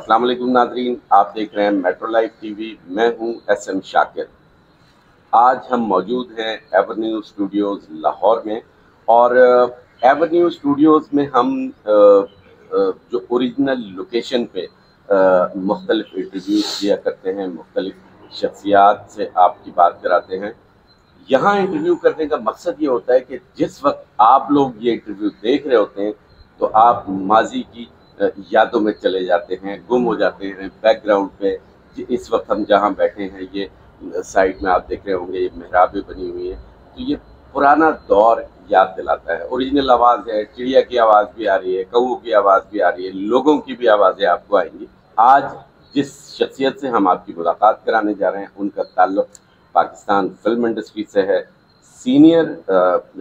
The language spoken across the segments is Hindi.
अस्सलाम वालेकुम नाज़रीन, आप देख रहे हैं मेट्रो लाइव टीवी। मैं हूं एसएम शाकिर। आज हम मौजूद हैं एवेन्यू स्टूडियोज़ लाहौर में और एवेन्यू स्टूडियोज़ में हम जो ओरिजिनल लोकेशन पे मुख्तलिफ इंटरव्यूज़ दिया करते हैं, मुख्तलिफ शख्सियात से आपकी बात कराते हैं। यहाँ इंटरव्यू करने का मकसद ये होता है कि जिस वक्त आप लोग ये इंटरव्यू देख रहे होते हैं तो आप माजी की यादों में चले जाते हैं, गुम हो जाते हैं बैकग्राउंड पे। इस वक्त हम जहाँ बैठे हैं ये साइड में आप देख रहे होंगे ये मेहराबें बनी हुई हैं, तो ये पुराना दौर याद दिलाता है। ओरिजिनल आवाज़ है, चिड़िया की आवाज़ भी आ रही है, कौओं की आवाज़ भी आ रही है, लोगों की भी आवाज़ें आपको आएंगी। आज जिस शख्सियत से हम आपकी मुलाकात कराने जा रहे हैं उनका ताल्लुक पाकिस्तान फिल्म इंडस्ट्री से है। सीनियर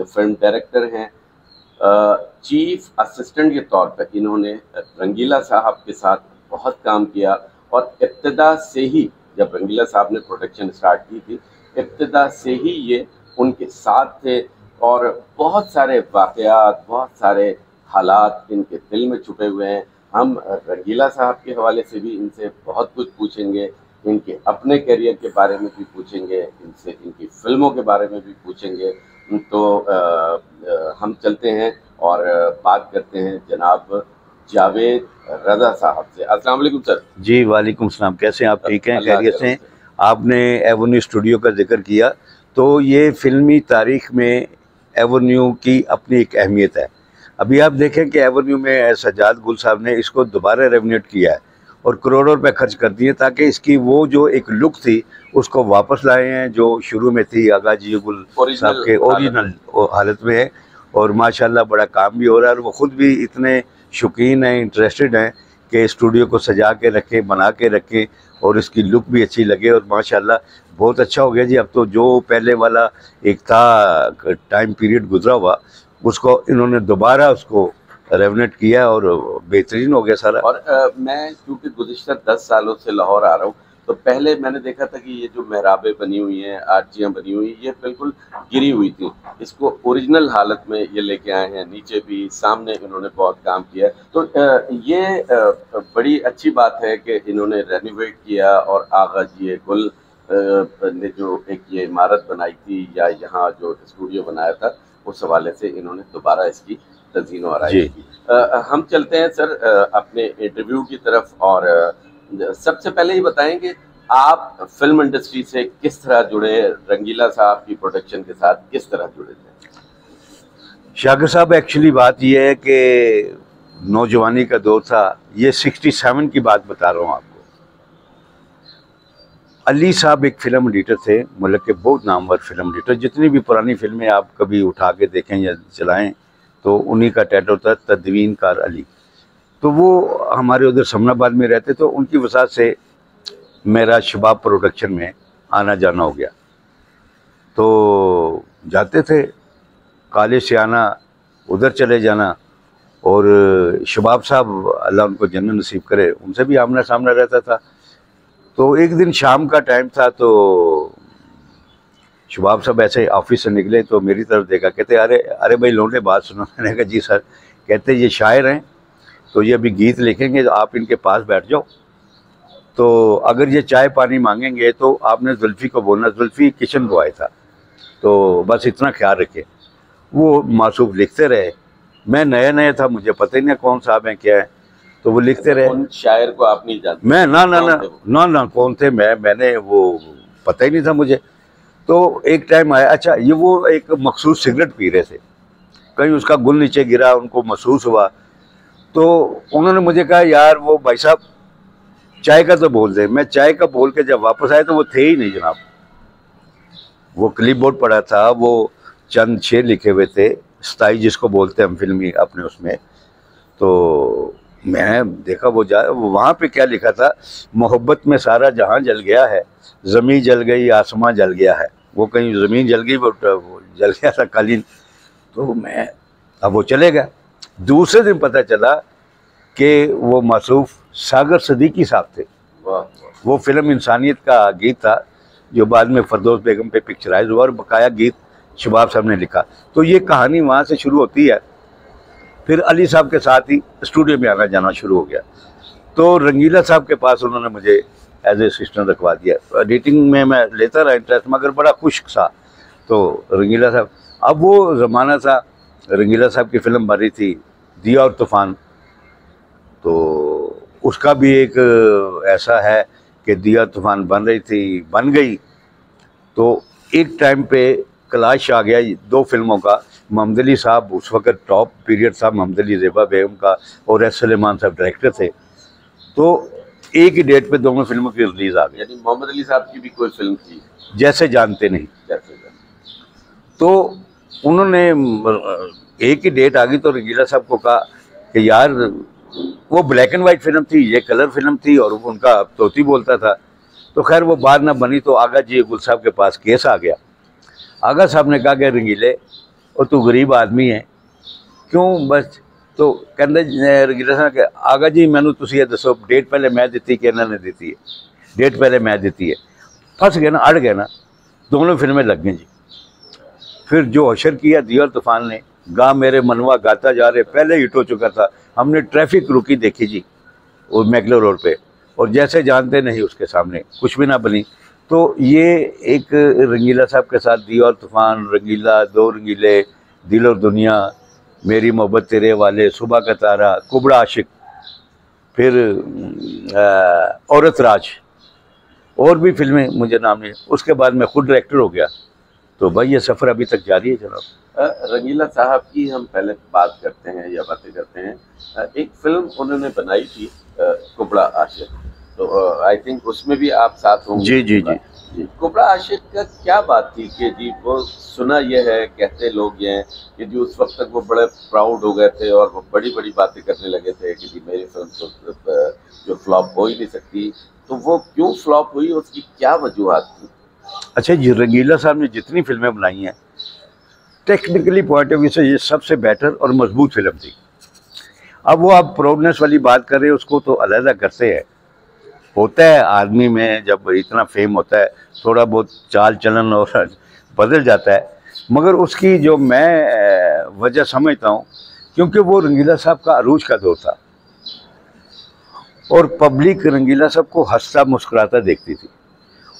फिल्म डायरेक्टर हैं, चीफ असिस्टेंट के तौर पर इन्होंने रंगीला साहब के साथ बहुत काम किया और इब्तिदा से ही जब रंगीला साहब ने प्रोडक्शन स्टार्ट की थी, इब्तिदा से ही ये उनके साथ थे और बहुत सारे वाक़यात, बहुत सारे हालात इनके दिल में छुपे हुए हैं। हम रंगीला साहब के हवाले से भी इनसे बहुत कुछ पूछेंगे, इनके अपने करियर के बारे में भी पूछेंगे, इनसे इनकी फ़िल्मों के बारे में भी पूछेंगे। तो हम चलते हैं और बात करते हैं जनाब जावेद रज़ा साहब से। अस्सलाम वालेकुम सर। जी वालेकुम सलाम, कैसे हैं आप? ठीक हैं, खैरियत से? आपने एवेन्यू स्टूडियो का जिक्र किया तो ये फिल्मी तारीख में एवेन्यू की अपनी एक अहमियत है। अभी आप देखें कि एवेन्यू में सज्जाद गुल साहब ने इसको दोबारा रेवनेट किया है और करोड़ों रुपए खर्च कर दिए ताकि इसकी वो जो एक लुक थी उसको वापस लाए हैं जो शुरू में थी आगा जी गुल साहब के ओरिजिनल हालत में है। और माशाल्लाह बड़ा काम भी हो रहा है और वो ख़ुद भी इतने शौकीन हैं, इंटरेस्टेड हैं कि स्टूडियो को सजा के रखें, बना के रखें और इसकी लुक भी अच्छी लगे और माशाल्लाह बहुत अच्छा हो गया जी। अब तो जो पहले वाला एक था टाइम पीरियड गुजरा हुआ उसको इन्होंने दोबारा उसको रेवनेट किया और बेहतरीन हो गया सारा। और मैं क्योंकि गुज़िश्ता 10 सालों से लाहौर आ रहा हूँ तो पहले मैंने देखा था कि ये जो मेहराबें बनी हुई हैं, आर्चियाँ बनी हुई, ये बिल्कुल गिरी हुई थी। इसको ओरिजिनल हालत में ये लेके आए हैं, नीचे भी सामने इन्होंने बहुत काम किया। तो ये बड़ी अच्छी बात है कि इन्होंने रेनोवेट किया और आगा जी गुल ने जो एक ये इमारत बनाई थी या यहाँ जो स्टूडियो बनाया था उस हवाले से इन्होंने दोबारा इसकी तज़ीन और आराइश की। हम चलते हैं सर अपने इंटरव्यू की तरफ और सबसे पहले ही बताएंगे आप फिल्म इंडस्ट्री से किस तरह जुड़े, रंगीला साहब की प्रोडक्शन के साथ किस तरह जुड़े थे? शाकिर साहब, एक्चुअली बात यह है कि नौजवानी का दौर था, ये 67 की बात बता रहा हूँ आपको। अली साहब एक फ़िल्म एडिटर थे, मुल्क के बहुत नामवर फिल्म एडिटर। जितनी भी पुरानी फिल्में आप कभी उठा के देखें या चलाएं तो उन्हीं का टाइटल था तदवीन कार अली। तो वो हमारे उधर समनाबाद में रहते तो उनकी वजह से मेरा शबाब प्रोडक्शन में आना जाना हो गया। तो जाते थे कॉलेज से आना, उधर चले जाना और शबाब साहब अल्लाह उनको जन्नत नसीब करे, उनसे भी आमना सामना रहता था। तो एक दिन शाम का टाइम था तो शबाब साहब ऐसे ऑफिस से निकले तो मेरी तरफ देखा, कहते अरे भाई लौंडे बात सुनो। मैंने कहा जी सर। कहते ये शायर हैं तो ये अभी गीत लिखेंगे तो आप इनके पास बैठ जाओ, तो अगर ये चाय पानी मांगेंगे तो आपने जुल्फ़ी को बोलना। जुल्फ़ी किचन बॉय था, तो बस इतना ख्याल रखे। वो मासूफ लिखते रहे, मैं नया नया था, मुझे पता ही नहीं कौन साहब हैं क्या है, तो वो लिखते रहे। उन शायर को आप नहीं जानते? मैं ना कौन थे, मैंने वो पता ही नहीं था मुझे। तो एक टाइम आया, अच्छा ये वो एक मखसूस सिगरेट पी रहे थे, कहीं उसका गुल नीचे गिरा, उनको महसूस हुआ तो उन्होंने मुझे कहा यार वो भाई साहब चाय का तो बोल दें। मैं चाय का बोल के जब वापस आए तो वो थे ही नहीं जनाब। वो क्लिप बोर्ड पड़ा था, वो चंद शेर लिखे हुए थे, स्टाई जिसको बोलते हैं हम फिल्मी अपने उसमें। तो मैं देखा वो वहाँ पे क्या लिखा था, मोहब्बत में सारा जहां जल गया है, ज़मीन जल गई आसमां जल गया है। वो कहीं ज़मीन जल गई, वो जल गया था कालीन। तो मैं अब वो चले गया। दूसरे दिन पता चला कि वो मासूफ सागर सदीकी साहब थे। वो फिल्म इंसानियत का गीत था जो बाद में फरदौस बेगम पे पिक्चराइज हुआ और बकाया गीत शबाब साहब ने लिखा। तो ये कहानी वहाँ से शुरू होती है। फिर अली साहब के साथ ही स्टूडियो में आना जाना शुरू हो गया। तो रंगीला साहब के पास उन्होंने मुझे एज ए असिस्टेंट रखवा दिया। एडिटिंग में मैं लेता रहा इंटरेस्ट, मगर बड़ा खुश्क सा। तो रंगीला साहब, अब वो ज़माना था, रंगीला साहब की फ़िल्म बन रही थी दिया और तूफ़ान, तो उसका भी एक ऐसा है कि दिया तूफ़ान बन रही थी, बन गई, तो एक टाइम पे क्लैश आ गया 2 फिल्मों का। मोहम्मद अली साहब उस वक़्त टॉप पीरियड था, मोहम्मद अली, ज़ेबा बेगम का, और एस सलेमान साहब डायरेक्टर थे। तो एक ही डेट पे दोनों फिल्मों की रिलीज़ आ गई। यानी मोहम्मद अली साहब की भी कोई फिल्म थी, जैसे जानते नहीं, तो उन्होंने एक ही डेट आ गई, तो रंगीला साहब को कहा कि यार वो ब्लैक एंड वाइट फिल्म थी, ये कलर फिल्म थी, और उनका तोती बोलता था। तो खैर वो बात ना बनी, तो आगा जी गुल साहब के पास केस आ गया। आगा साहब ने कहा कि रंगीले, और तू गरीब आदमी है, क्यों बस, तो कहते रंगीला साहब के आगा जी मैनू तुसी ये दसो डेट पहले मैं दी कि इन्होंने दी है, डेट पहले मैं दी है। फंस गए ना, अड़ गए ना, दोनों फिल्में लग गई जी। फिर जो हशर किया दिया और तूफान ने, गा मेरे मनवा गाता जा रहे, पहले हिट हो चुका था। हमने ट्रैफिक रुकी देखी जी वो मैकलो रोड पे, और जैसे जानते नहीं उसके सामने कुछ भी ना बनी। तो ये एक रंगीला साहब के साथ दिया और तूफान, रंगीला, 2 रंगीले, दिल और दुनिया, मेरी मोहब्बत तेरे वाले, सुबह का तारा, कुबड़ा आशिक, फिर औरत राज, और भी फिल्में मुझे नाम नहीं। उसके बाद मैं खुद डायरेक्टर हो गया। तो भाई ये सफ़र अभी तक जारी है जनाब। रंगीला साहब की हम पहले बात करते हैं या बातें करते हैं। एक फिल्म उन्होंने बनाई थी कुबड़ा आशिक, तो आई थिंक उसमें भी आप साथ होंगे। जी जी जी जी। कुबड़ा आशिक का क्या बात थी कि जी वो सुना यह है, कहते लोग ये हैं कि जी उस वक्त तक वो बड़े प्राउड हो गए थे और वो बड़ी बड़ी बातें करने लगे थे कि जी मेरी फिल्म तो जो फ्लॉप हो ही नहीं सकती। तो वो क्यों फ्लॉप हुई, उसकी क्या वजूहत थी? अच्छा जी, रंगीला साहब ने जितनी फिल्में बनाई हैं, टेक्निकली पॉइंट ऑफ व्यू से ये सबसे बेटर और मजबूत फिल्म थी। अब वो आप प्राउडनेस वाली बात कर रहे हैं, उसको तो अलहदा करते हैं। होता है आदमी में जब इतना फेम होता है, थोड़ा बहुत चाल चलन और बदल जाता है, मगर उसकी जो मैं वजह समझता हूँ, क्योंकि वो रंगीला साहब का अरूज का दौर था और पब्लिक रंगीला साहब को हंसता मुस्कुराता देखती थी।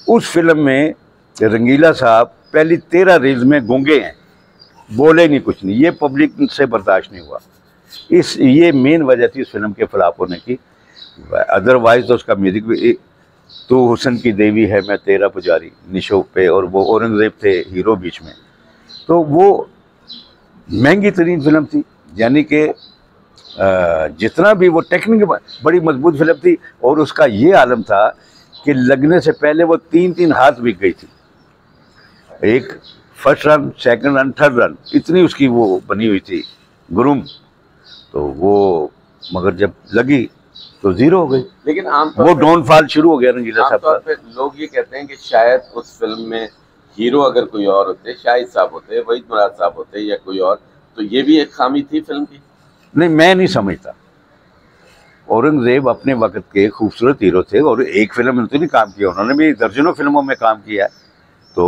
उस फिल्म में रंगीला साहब पहली 13 रील्स में गूंगे हैं, बोले नहीं, कुछ नहीं। ये पब्लिक से बर्दाश्त नहीं हुआ। ये मेन वजह थी उस फिल्म के फ्लॉप होने की। अदरवाइज तो उसका म्यूजिक भी, तू हुस्न की देवी है मैं तेरा पुजारी, निशो पे, और वो औरंगजेब थे हीरो बीच में। तो वो महंगी तरीन फिल्म थी, यानी कि जितना भी वो टेक्निक बड़ी मजबूत फिल्म थी। और उसका ये आलम था कि लगने से पहले वो 3-3 हाथ बिक गई थी। एक first run, second run, third run, इतनी उसकी वो बनी हुई थी गुरुम। तो वो मगर जब लगी तो जीरो हो गई। लेकिन वो डाउनफॉल शुरू हो गया रंगीला साहब का। लोग ये कहते हैं कि शायद उस फिल्म में हीरो अगर कोई और होते, शाहिद साहब होते, वहीद मुराद साहब होते या कोई और, तो ये भी एक खामी थी फिल्म की। नहीं, मैं नहीं समझता। औरंगजेब अपने वक्त के खूबसूरत हीरो थे और एक फिल्म में तो नहीं काम किया, उन्होंने भी दर्जनों फिल्मों में काम किया। तो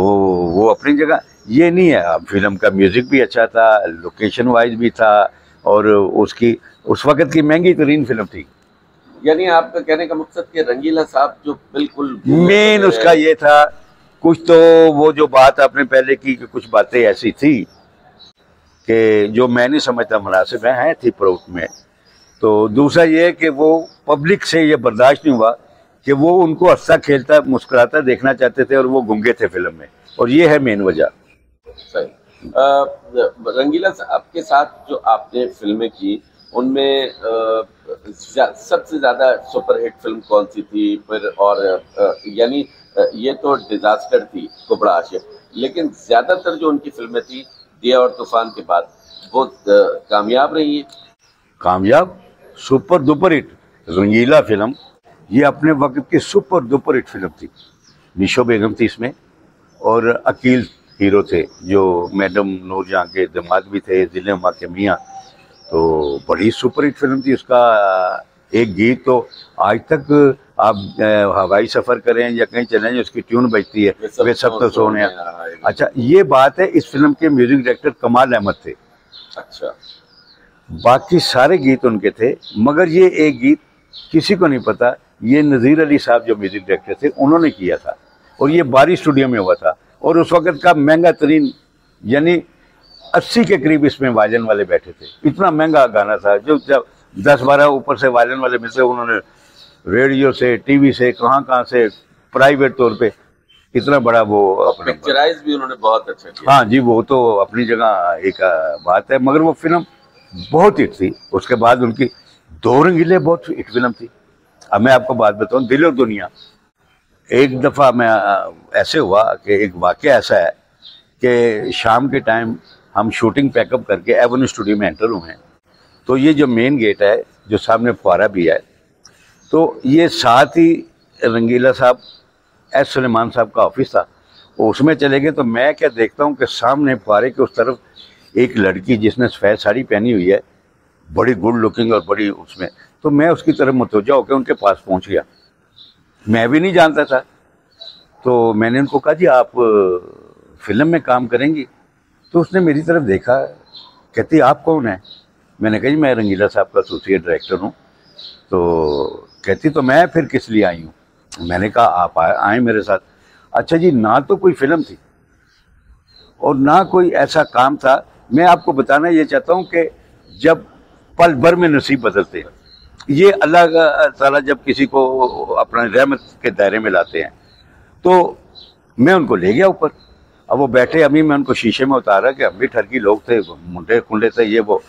वो अपनी जगह, ये नहीं है। अब फिल्म का म्यूजिक भी अच्छा था, लोकेशन वाइज भी था, और उसकी उस वक्त की महंगी तरीन फिल्म थी। यानी आपका कहने का मकसद कि रंगीला साहब जो बिल्कुल मेन उसका ये था, कुछ तो वो जो बात आपने पहले की कि कुछ बातें ऐसी थी कि जो मैं नहीं समझता मुनासिब है थी प्रोट में। तो दूसरा ये है कि वो पब्लिक से ये बर्दाश्त नहीं हुआ कि वो उनको हंसता खेलता मुस्कुराता देखना चाहते थे और वो गूंगे थे फिल्म में, और ये है मेन वजह। सही। रंगीला साहब के साथ जो आपने फिल्में की, उनमें सबसे ज्यादा सुपरहिट फिल्म कौन सी थी? फिर और यानी ये तो डिजास्टर थी कुबड़ा आशिक, लेकिन ज्यादातर जो उनकी फिल्में थी दिया और तूफान के बाद वो कामयाब रही है। कामयाब, सुपर डुपर हिट। रंगीला फिल्म ये अपने वक्त की सुपर डुपर हिट फिल्म थी। निशो बेगम थी इसमें, और अकील हीरो थे जो मैडम नूरजहां के दामाद भी थे, जिले अम्मा के मियाँ। तो बड़ी सुपर हिट फिल्म थी। उसका एक गीत तो आज तक आप हवाई सफ़र करें या कहीं चलें, उसकी ट्यून बजती है, वे सब तो सोने। अच्छा, ये बात है, इस फिल्म के म्यूजिक डायरेक्टर कमाल अहमद थे। अच्छा। बाकी सारे गीत उनके थे, मगर ये एक गीत किसी को नहीं पता ये नज़ीर अली साहब जो म्यूजिक डायरेक्टर थे उन्होंने किया था, और ये बारी स्टूडियो में हुआ था, और उस वक्त का महंगा तरीन यानी 80 के करीब इसमें वायलिन वाले बैठे थे। इतना महंगा गाना था, जो जब 10-12 ऊपर से वायलिन वाले मिलते, उन्होंने रेडियो से, टीवी से, कहाँ से प्राइवेट तौर पे इतना बड़ा वो अपने पिक्चराइज भी उन्होंने बहुत अच्छा किया। हाँ जी, वो तो अपनी जगह एक बात है, मगर वो फिल्म बहुत हिट थी। उसके बाद उनकी दो रंगीले बहुत हिट फिल्म थी। अब मैं आपको बात बताऊं, दिल और दुनिया, एक दफ़ा मैं ऐसे हुआ कि एक वाक़या ऐसा है कि शाम के टाइम हम शूटिंग पैकअप करके एवेन्यू स्टूडियो में एंटर हुए हैं। तो ये जो मेन गेट है, जो सामने फुआरा भी है, तो ये साथ ही रंगीला साहब एस सुलेमान साहब का ऑफिस था, उसमें चले गए। तो मैं क्या देखता हूँ कि सामने फुआरे के उस तरफ एक लड़की जिसने सफ़ेद साड़ी पहनी हुई है, बड़ी गुड लुकिंग और बड़ी उसमें, तो मैं उसकी तरफ मुतवज्जा होकर उनके पास पहुँच गया। मैं भी नहीं जानता था, तो मैंने उनको कहा जी आप फिल्म में काम करेंगी? तो उसने मेरी तरफ देखा, कहती आप कौन है? मैंने कहा जी मैं रंगीला साहब का एसोसिएट डायरेक्टर हूँ। तो कहती तो मैं फिर किस लिए आई हूँ? मैंने कहा आप आए मेरे साथ। अच्छा जी, ना तो कोई फिल्म थी और ना कोई ऐसा काम था। मैं आपको बताना ये चाहता हूँ कि जब पल भर में नसीब बदलते हैं, ये अल्लाह ताला जब किसी को अपना रहमत के दायरे में लाते हैं, तो मैं उनको ले गया ऊपर। अब वो बैठे, अभी मैं उनको शीशे में उतारा कि हम भी ठरकी लोग थे, मुंडे कुंडे थे ये वो,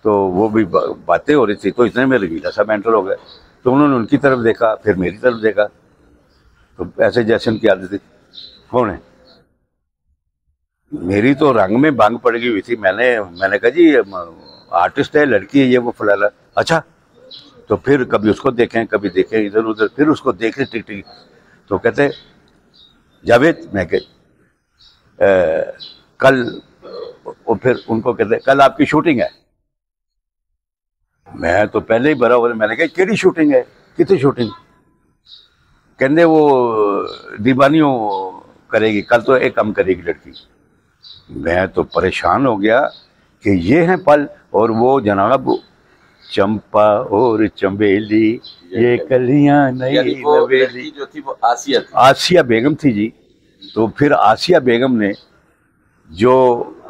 तो वो भी बातें हो रही थी। तो इतने में रंगीला साहब एंटर हो गए, तो उन्होंने उनकी तरफ देखा, फिर मेरी तरफ देखा, तो ऐसे जैसे उनकी आदत थी, कौन है? मेरी तो रंग में भंग पड़ गई हुई थी। मैंने कहा जी आर्टिस्ट है, लड़की है, ये वो फलाना। अच्छा, तो फिर कभी उसको देखें, कभी देखें इधर उधर, फिर उसको देखें टिक टिक। तो कहते जावेद, मैं कल, और फिर उनको कहते कल आपकी शूटिंग है। मैं तो पहले ही भरा हुआ, मैंने कहा केड़ी शूटिंग है, कितनी शूटिंग? कहते वो दीवानियों करेगी, कल तो एक काम करेगी लड़की। मैं तो परेशान हो गया कि ये हैं पल, और वो जनाब चंपा और चंबेली ये कलियां नई नवेली, जो थी वो आसिया थी, आसिया बेगम थी जी। तो फिर आसिया बेगम ने जो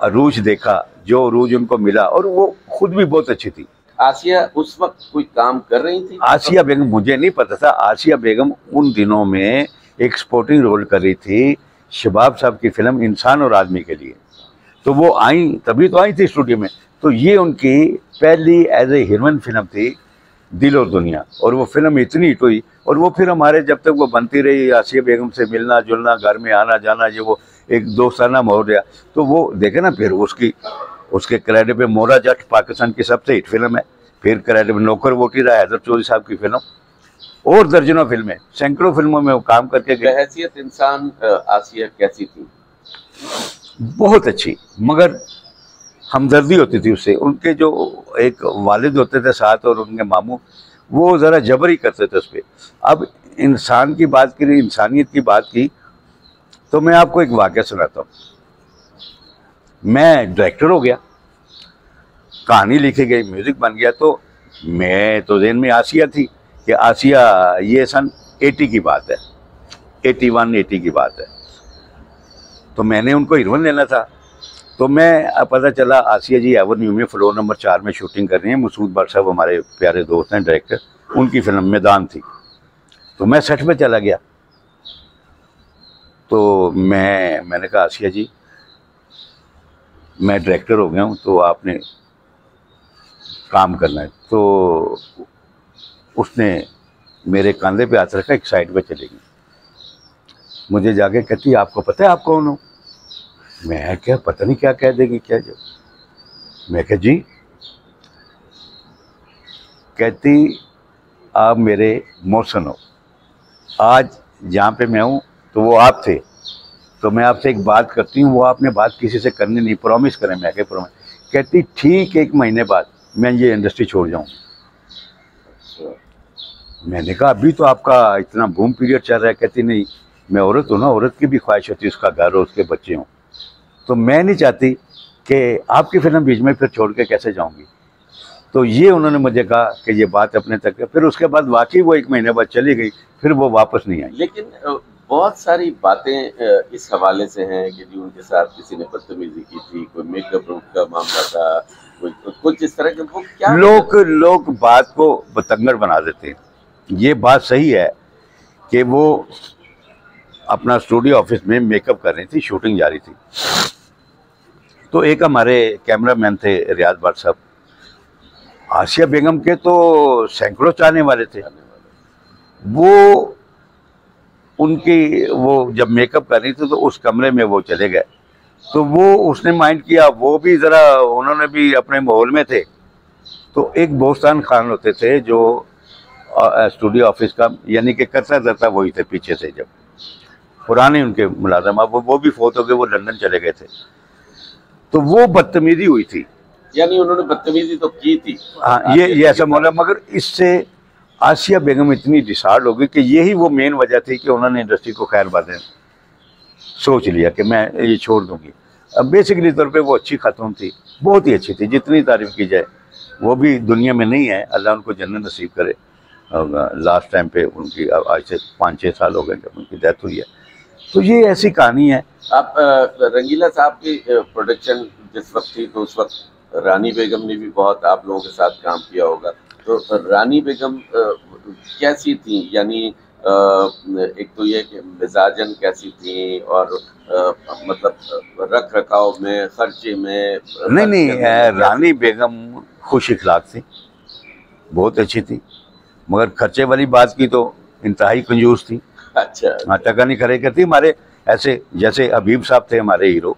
अरूज देखा, जो अरूज उनको मिला, और वो खुद भी बहुत अच्छी थी। आसिया उस वक्त कोई काम कर रही थी? आसिया बेगम, मुझे नहीं पता था, आसिया बेगम उन दिनों में एक सपोर्टिंग रोल कर रही थी शबाब साहब की फिल्म इंसान और आदमी के लिए। तो वो आई, तभी तो आई थी स्टूडियो में। तो ये उनकी पहली एज ए हीरोइन फिल्म थी दिल और दुनिया, और वो फिल्म इतनी हिट हुई। और वो फिर हमारे जब तक वो बनती रही, आसिया बेगम से मिलना जुलना, घर में आना जाना, ये वो एक दोस्ताना माहौल रहा। तो वो देखे ना, फिर उसके क्रेडिट पे मोरा जट पाकिस्तान की सबसे हिट फिल्म है। फिर क्रेडिट में नौकर वोटी रहा हैदर चौधरी साहब की फिल्म, और दर्जनों फिल्में, सैकड़ों फिल्मों में वो काम करके गए। बहैसियत इंसान आसिया कैसी थी? बहुत अच्छी, मगर हमदर्दी होती थी उससे। उनके जो एक वालिद होते थे साथ, और उनके मामू, वो ज़रा जबरी करते थे उस पर। अब इंसान की बात की, इंसानियत की बात की, तो मैं आपको एक वाक़या सुनाता हूँ। मैं डायरेक्टर हो गया, कहानी लिखी गई, म्यूज़िक बन गया, तो मैं तो ज़हन में आसिया थी कि आसिया, ये सन 80 की बात है, 81-80 की बात है। तो मैंने उनको हीरोइन लेना था। तो मैं पता चला आसिया जी एवेन्यू में फ्लोर नंबर 4 में शूटिंग कर रही हैं। मसूद भट्ट साहब हमारे प्यारे दोस्त हैं डायरेक्टर, उनकी फिल्म मैदान थी। तो मैं सेट पे चला गया। तो मैंने कहा आसिया जी मैं डायरेक्टर हो गया हूँ, तो आपने काम करना है। तो उसने मेरे कंधे पे हाथ रखा, एक साइड पे चली गई। मुझे जाके कहती आपको पता है आप कौन हो? मैं क्या, पता नहीं क्या कह देगी क्या। जब मैं कहा जी, कहती आप मेरे मौसन हो, आज जहाँ पे मैं हूँ तो वो आप थे, तो मैं आपसे एक बात करती हूँ, वो आपने बात किसी से करनी नहीं, प्रॉमिस करें। मैं क्या प्रॉमिस? कहती ठीक 1 महीने बाद मैं ये इंडस्ट्री छोड़ जाऊँ। मैंने कहा अभी तो आपका इतना बूम पीरियड चल रहा है। कहती नहीं, मैं औरत हूँ ना, औरत की भी ख्वाहिश होती है उसका घर हो, उसके बच्चे हों, तो मैं नहीं चाहती कि आपकी फिल्म बीच में फिर छोड़ के कैसे जाऊँगी। तो ये उन्होंने मुझे कहा कि ये बात अपने तक है। फिर उसके बाद वाकई वो 1 महीने बाद चली गई, फिर वो वापस नहीं आई। लेकिन बहुत सारी बातें इस हवाले से हैं कि जी उनके साथ किसी ने बदतमीजी की थी, कोई मेकअप रूम का मामला था, कोई कुछ इस तरह के। वो क्या लोग बात को बतंगड़ बना देते हैं। ये बात सही है कि वो अपना स्टूडियो ऑफिस में मेकअप कर रही थी, शूटिंग जारी थी। तो एक हमारे कैमरामैन थे रियाज भट्ट साहब, आसिया बेगम के तो सैकड़ों चाहने वाले थे। वो उनकी वो जब मेकअप कर रही थी तो उस कमरे में वो चले गए, तो वो उसने माइंड किया, वो भी ज़रा उन्होंने भी अपने माहौल में थे। तो एक बोस्तान खान होते थे जो स्टूडियो ऑफिस का यानी कि करता रहता वही थे पीछे से, जब पुराने उनके मुलाजम, अब वो भी फोत हो गए, वो लंदन चले गए थे। तो वो बदतमीजी हुई थी, यानी उन्होंने बदतमीजी तो की थी। हाँ, ये ऐसा बोला, मगर इससे आसिया बेगम इतनी डिसार्ड हो गई कि यही वो मेन वजह थी कि उन्होंने इंडस्ट्री को खैर बातें सोच लिया कि मैं ये छोड़ दूंगी। अब बेसिकली तौर पे वो अच्छी खातून थी, बहुत ही अच्छी थी, जितनी तारीफ की जाए। वो भी दुनिया में नहीं है, अल्लाह उनको जन्नत नसीब करे। लास्ट टाइम पे उनकी आज से 5-6 साल हो गए जब उनकी डेथ हुई है। तो ये ऐसी कहानी है। आप रंगीला साहब की प्रोडक्शन जिस वक्त थी तो उस वक्त रानी बेगम ने भी बहुत आप लोगों के साथ काम किया होगा। तो रानी बेगम कैसी थी, यानी एक तो ये कि मिजाजन कैसी थी और मतलब रख रखाव में, खर्चे में? नहीं, रानी बेगम खुश इखलाक थी, बहुत अच्छी थी, मगर खर्चे वाली बात की तो इंतहाई कंजूस थी। अच्छा, हाँ, टका नहीं खर्च करती। हमारे ऐसे जैसे हबीब साहब थे हमारे हीरो,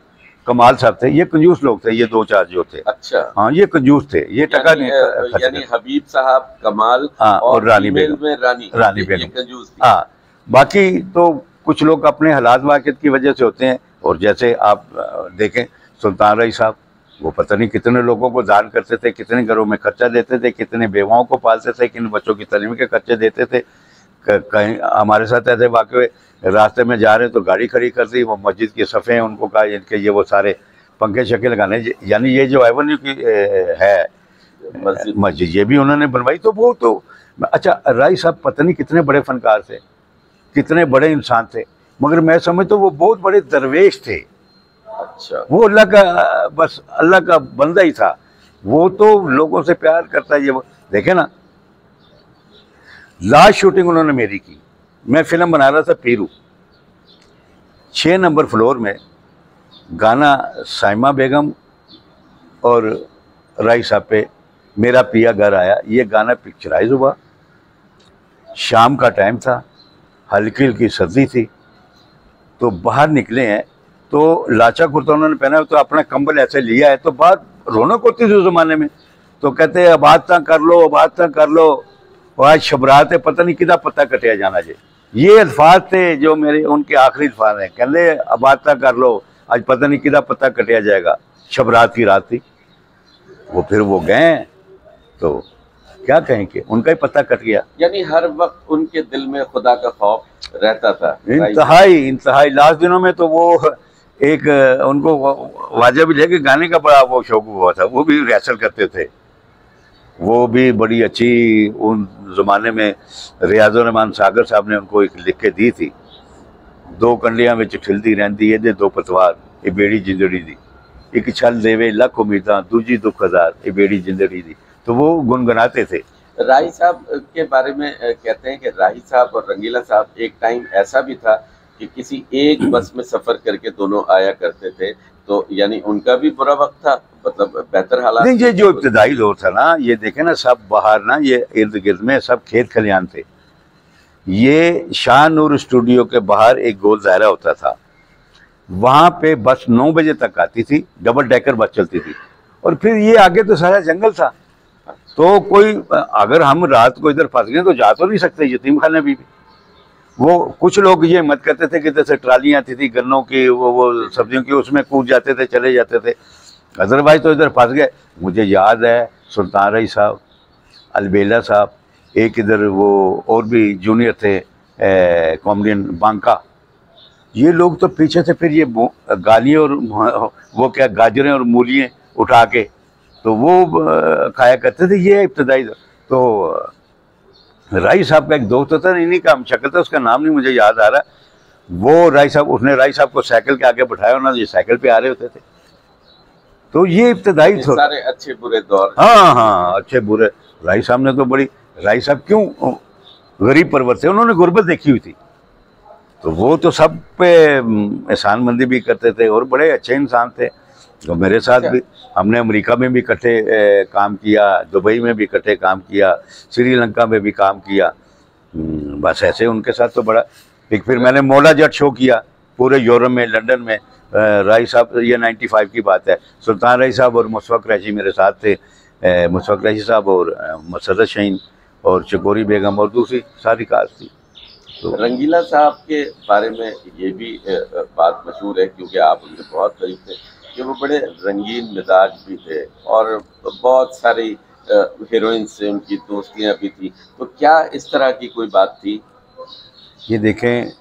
कमाल साहब थे, ये कंजूस लोग थे, ये 2-4 जो थे। अच्छा, हाँ, ये कंजूस थे, ये टका नहीं यानी हबीब साहब, कमाल, हाँ, और रानी बेगम, रानी बेगम कंजूस थी। हाँ, बाकी तो कुछ लोग अपने हालात वाक़ियत की वजह से होते हैं। और जैसे आप देखें सुल्तान रईस साहब, वो पता नहीं कितने लोगों को दान करते थे, कितने घरों में खर्चा देते थे, कितने बेवाओं को पालते थे, किन बच्चों की तालीम के खर्चे देते थे। कहीं हमारे साथ ऐसे वाक़े, रास्ते में जा रहे हैं तो गाड़ी खड़ी कर दी, वो मस्जिद के सफ़े हैं, उनको कहा इनके ये वो सारे पंखे शके लगाने, यानी ये जो एवेन्यू की है मस्जिद, ये भी उन्होंने बनवाई। तो वो तो अच्छा, राय साहब पता नहीं कितने बड़े फनकार थे, कितने बड़े इंसान थे, मगर मैं समझता हूँ वो बहुत बड़े दरवेश थे। अच्छा, वो अल्लाह का, बस अल्लाह का बंदा ही था। वो तो लोगों से प्यार करता है। ये देखे ना, लास्ट शूटिंग उन्होंने मेरी की, मैं फिल्म बना रहा था पीरू, 6 नंबर फ्लोर में गाना साइमा बेगम और राय साहब पे मेरा पिया घर आया, ये गाना पिक्चराइज हुआ। शाम का टाइम था, हल्की हल्की सर्दी थी, तो बाहर निकले हैं तो लाचा कुर्ता उन्होंने पहना है, तो अपना कंबल ऐसे लिया है, तो बाहर रौनक होती थी उस ज़माने में। तो कहते हैं अब आता कर लो, अब आता कर लो, और आज शबरात है, पता नहीं कितना पता कटिया जाना जी। ये अल्फाज थे जो मेरे उनके आखिरी अल्फाज हैं। कहते अब आता कर लो, आज पता नहीं कितना पता कटिया जाएगा। शबरात की रात थी, वो फिर वो गए, तो क्या कहें कि उनका ही पता कट गया। यानी हर वक्त उनके दिल में खुदा का खौफ रहता था, इंतहाई। लास्ट दिनों में तो वो एक उनको वाजा भी लेके गाने का बड़ा वो शौक हुआ था, वो भी रिहर्सल करते थे। वो भी बड़ी अच्छी, उन ज़माने में रियाजुर रहमान सागर साहब ने उनको एक लिख के दी थी, 2 कंडियां विच खिलदी रहंदी एदे 2 पतवार, ये बेड़ी जिंदड़ी दी, एक छल देवे लख उम्मीदां, दूजी दुख हजार, ये बेड़ी जिंदड़ी दी। तो वो गुनगुनाते थे। राही साहब के बारे में कहते हैं कि राही साहब और रंगीला साहब एक टाइम ऐसा भी था कि किसी एक बस में सफर करके दोनों आया करते थे, तो यानी उनका भी बुरा वक्त था, मतलब बेहतर हालात नहीं। ये जो इब्तदाई दौर था ना, ये देखे ना, सब बाहर ना, ये इर्द गिर्द में सब खेत खलियान थे। ये शाहनूर स्टूडियो के बाहर एक गोल दायरा होता था, वहाँ पे बस 9 बजे तक आती थी, डबल डेकर बस चलती थी, और फिर ये आगे तो सारा जंगल था। तो कोई अगर हम रात को इधर फंस गए तो जा तो नहीं सकते यतीम खाने भी। वो कुछ लोग ये मत करते थे कि जैसे ट्रालियाँ आती थी गन्नों की, वो सब्जियों की, उसमें कूद जाते थे, चले जाते थे, अदरवाइज तो इधर फंस गए। मुझे याद है सुल्तान रईस साहब, अलबेला साहब, एक इधर वो और भी जूनियर थे कॉमेडियन बांका, ये लोग तो पीछे से फिर ये गालियाँ और वो क्या गाजरें और मूलियाँ उठा के तो वो खाया करते थे। ये इब्तदाई तो राई साहब का एक दोस्त था, इन्हीं का हम शक्ल था, उसका नाम नहीं मुझे याद आ रहा। वो राई साहब, उसने राई साहब को साइकिल के आगे बैठाया, उन्होंने ये साइकिल पे आ रहे होते थे। तो ये इब्तदाई सारे अच्छे बुरे दौर। हाँ हाँ, अच्छे बुरे। राई साहब ने तो बड़ी, राई साहब क्यों गरीब परवर थे, उन्होंने गुर्बत देखी हुई थी, तो वो तो सब पे एहसानमंदी भी करते थे और बड़े अच्छे इंसान थे। तो मेरे साथ भी, हमने अमेरिका में भी इकट्ठे काम किया, दुबई में भी इकट्ठे काम किया, श्रीलंका में भी काम किया। बस ऐसे उनके साथ तो बड़ा। एक फिर मैंने मोला जट शो किया पूरे यूरोप में, लंदन में। राई साहब, ये 95 की बात है, सुल्तान राई साहब और मुशफ़क़ रैशी मेरे साथ थे। मुशफ़क़ रैशी साहब और मसरत शहीन और चकोरी बेगम और दूसरी सारी कास्ट थी। तो रंगीला साहब के बारे में ये भी बात मशहूर है, क्योंकि आप उनके बहुत करीब थे, कि वो बड़े रंगीन मिजाज भी थे और बहुत सारी हीरोइन से उनकी दोस्तियां भी थी। तो क्या इस तरह की कोई बात थी? ये देखें,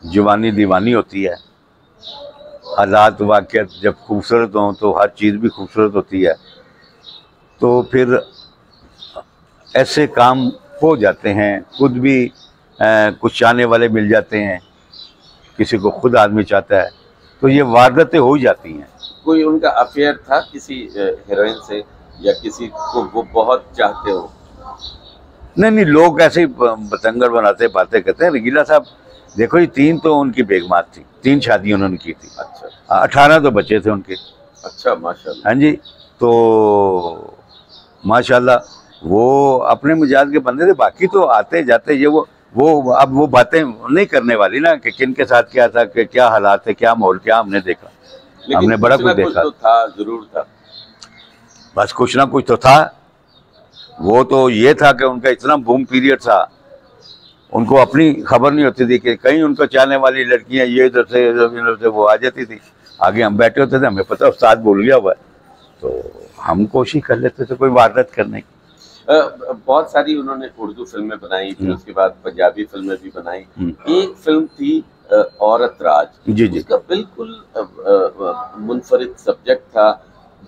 जवानी दीवानी होती है, हालात वाक़यात जब खूबसूरत हों तो हर चीज़ भी खूबसूरत होती है। तो फिर ऐसे काम हो जाते हैं, खुद भी कुछ चाहने वाले मिल जाते हैं, किसी को खुद आदमी चाहता है, तो ये वारदातें हो ही जाती हैं। कोई उनका अफेयर था किसी हीरोइन से, या किसी को वो बहुत चाहते हो? नहीं, लोग ऐसे ही बतंगड़ बनाते बातें करते हैं। रंगीला साहब देखो, ये 3 तो उनकी बेगमात थी, 3 शादी उन्होंने की थी। अच्छा। 18 तो बच्चे थे उनके। अच्छा, माशाल्लाह। हाँ जी, तो माशाल्लाह वो अपने मिजाज के बंदे थे। बाकी तो आते जाते ये वो अब वो बातें नहीं करने वाली ना, कि किन के साथ क्या था, कि क्या हालात थे, क्या माहौल, क्या हमने देखा। हमने बड़ा कुछ देखा, तो था, जरूर था। बस कुछ ना कुछ तो था। वो तो ये था कि उनका इतना बूम पीरियड था, उनको अपनी खबर नहीं होती थी कि कहीं उनको चाहने वाली लड़कियां ये इधर से वो आ जाती थी। आगे हम बैठे होते थे, हमें पता उस्ताद बोल गया हुआ है, तो हम कोशिश कर लेते थे कोई वारदात करने की। बहुत सारी उन्होंने उर्दू फिल्में बनाई, फिर उसके बाद पंजाबी फिल्में भी बनाई। एक फिल्म थी औरत राज, जी जी, उसका बिल्कुल मुनफरिद सब्जेक्ट था।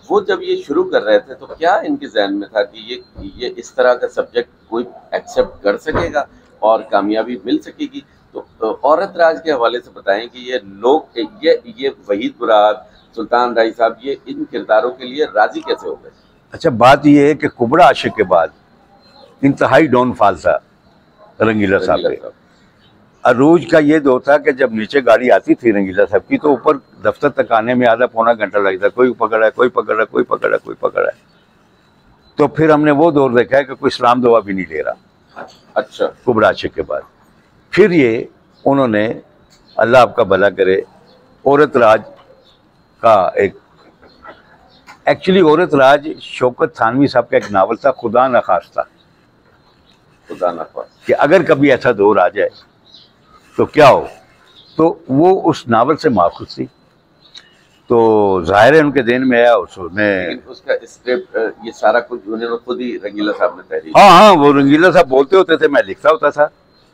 वो जब ये शुरू कर रहे थे, तो क्या इनके जहन में था कि ये इस तरह का सब्जेक्ट कोई एक्सेप्ट कर सकेगा और कामयाबी मिल सकेगी? तो औरत राज के हवाले से बताएं कि ये लोग, ये वहीद मुराद, सुल्तान राई साहब, ये इन किरदारों के लिए राजी कैसे हो गए? अच्छा, बात ये है कि कुबड़ा आशिक के बाद इंतहाई डाउनफॉल था रंगीला साहब के। अरूज का ये दो था कि जब नीचे गाड़ी आती थी रंगीला साहब की, तो ऊपर दफ्तर तक आने में आधा पौना घंटा लगता, कोई पकड़ा है, कोई पकड़ा है, कोई पकड़ा है, कोई पकड़ा है। तो फिर हमने वो दौर देखा है कि कोई इस्लाम दुआ भी नहीं ले रहा। अच्छा। कुबड़ा आशिक के बाद फिर ये उन्होंने, अल्लाह आपका भला करे, औरत राज का एक, एक्चुअली औरत राज शौकत थानवी साहब का एक नावल था, खुदा न खास्ता, खुदा न खास्ता, कि अगर कभी ऐसा दौर आ जाए तो क्या हो। तो वो उस नावल से माखूज थी, तो जाहिर है उनके देन में आया। उसमें उसका स्क्रिप्ट, ये सारा कुछ उन्होंने खुद ही रंगीला साहब ने तहरीर। हाँ, वो रंगीला साहब बोलते होते थे, मैं लिखता होता था,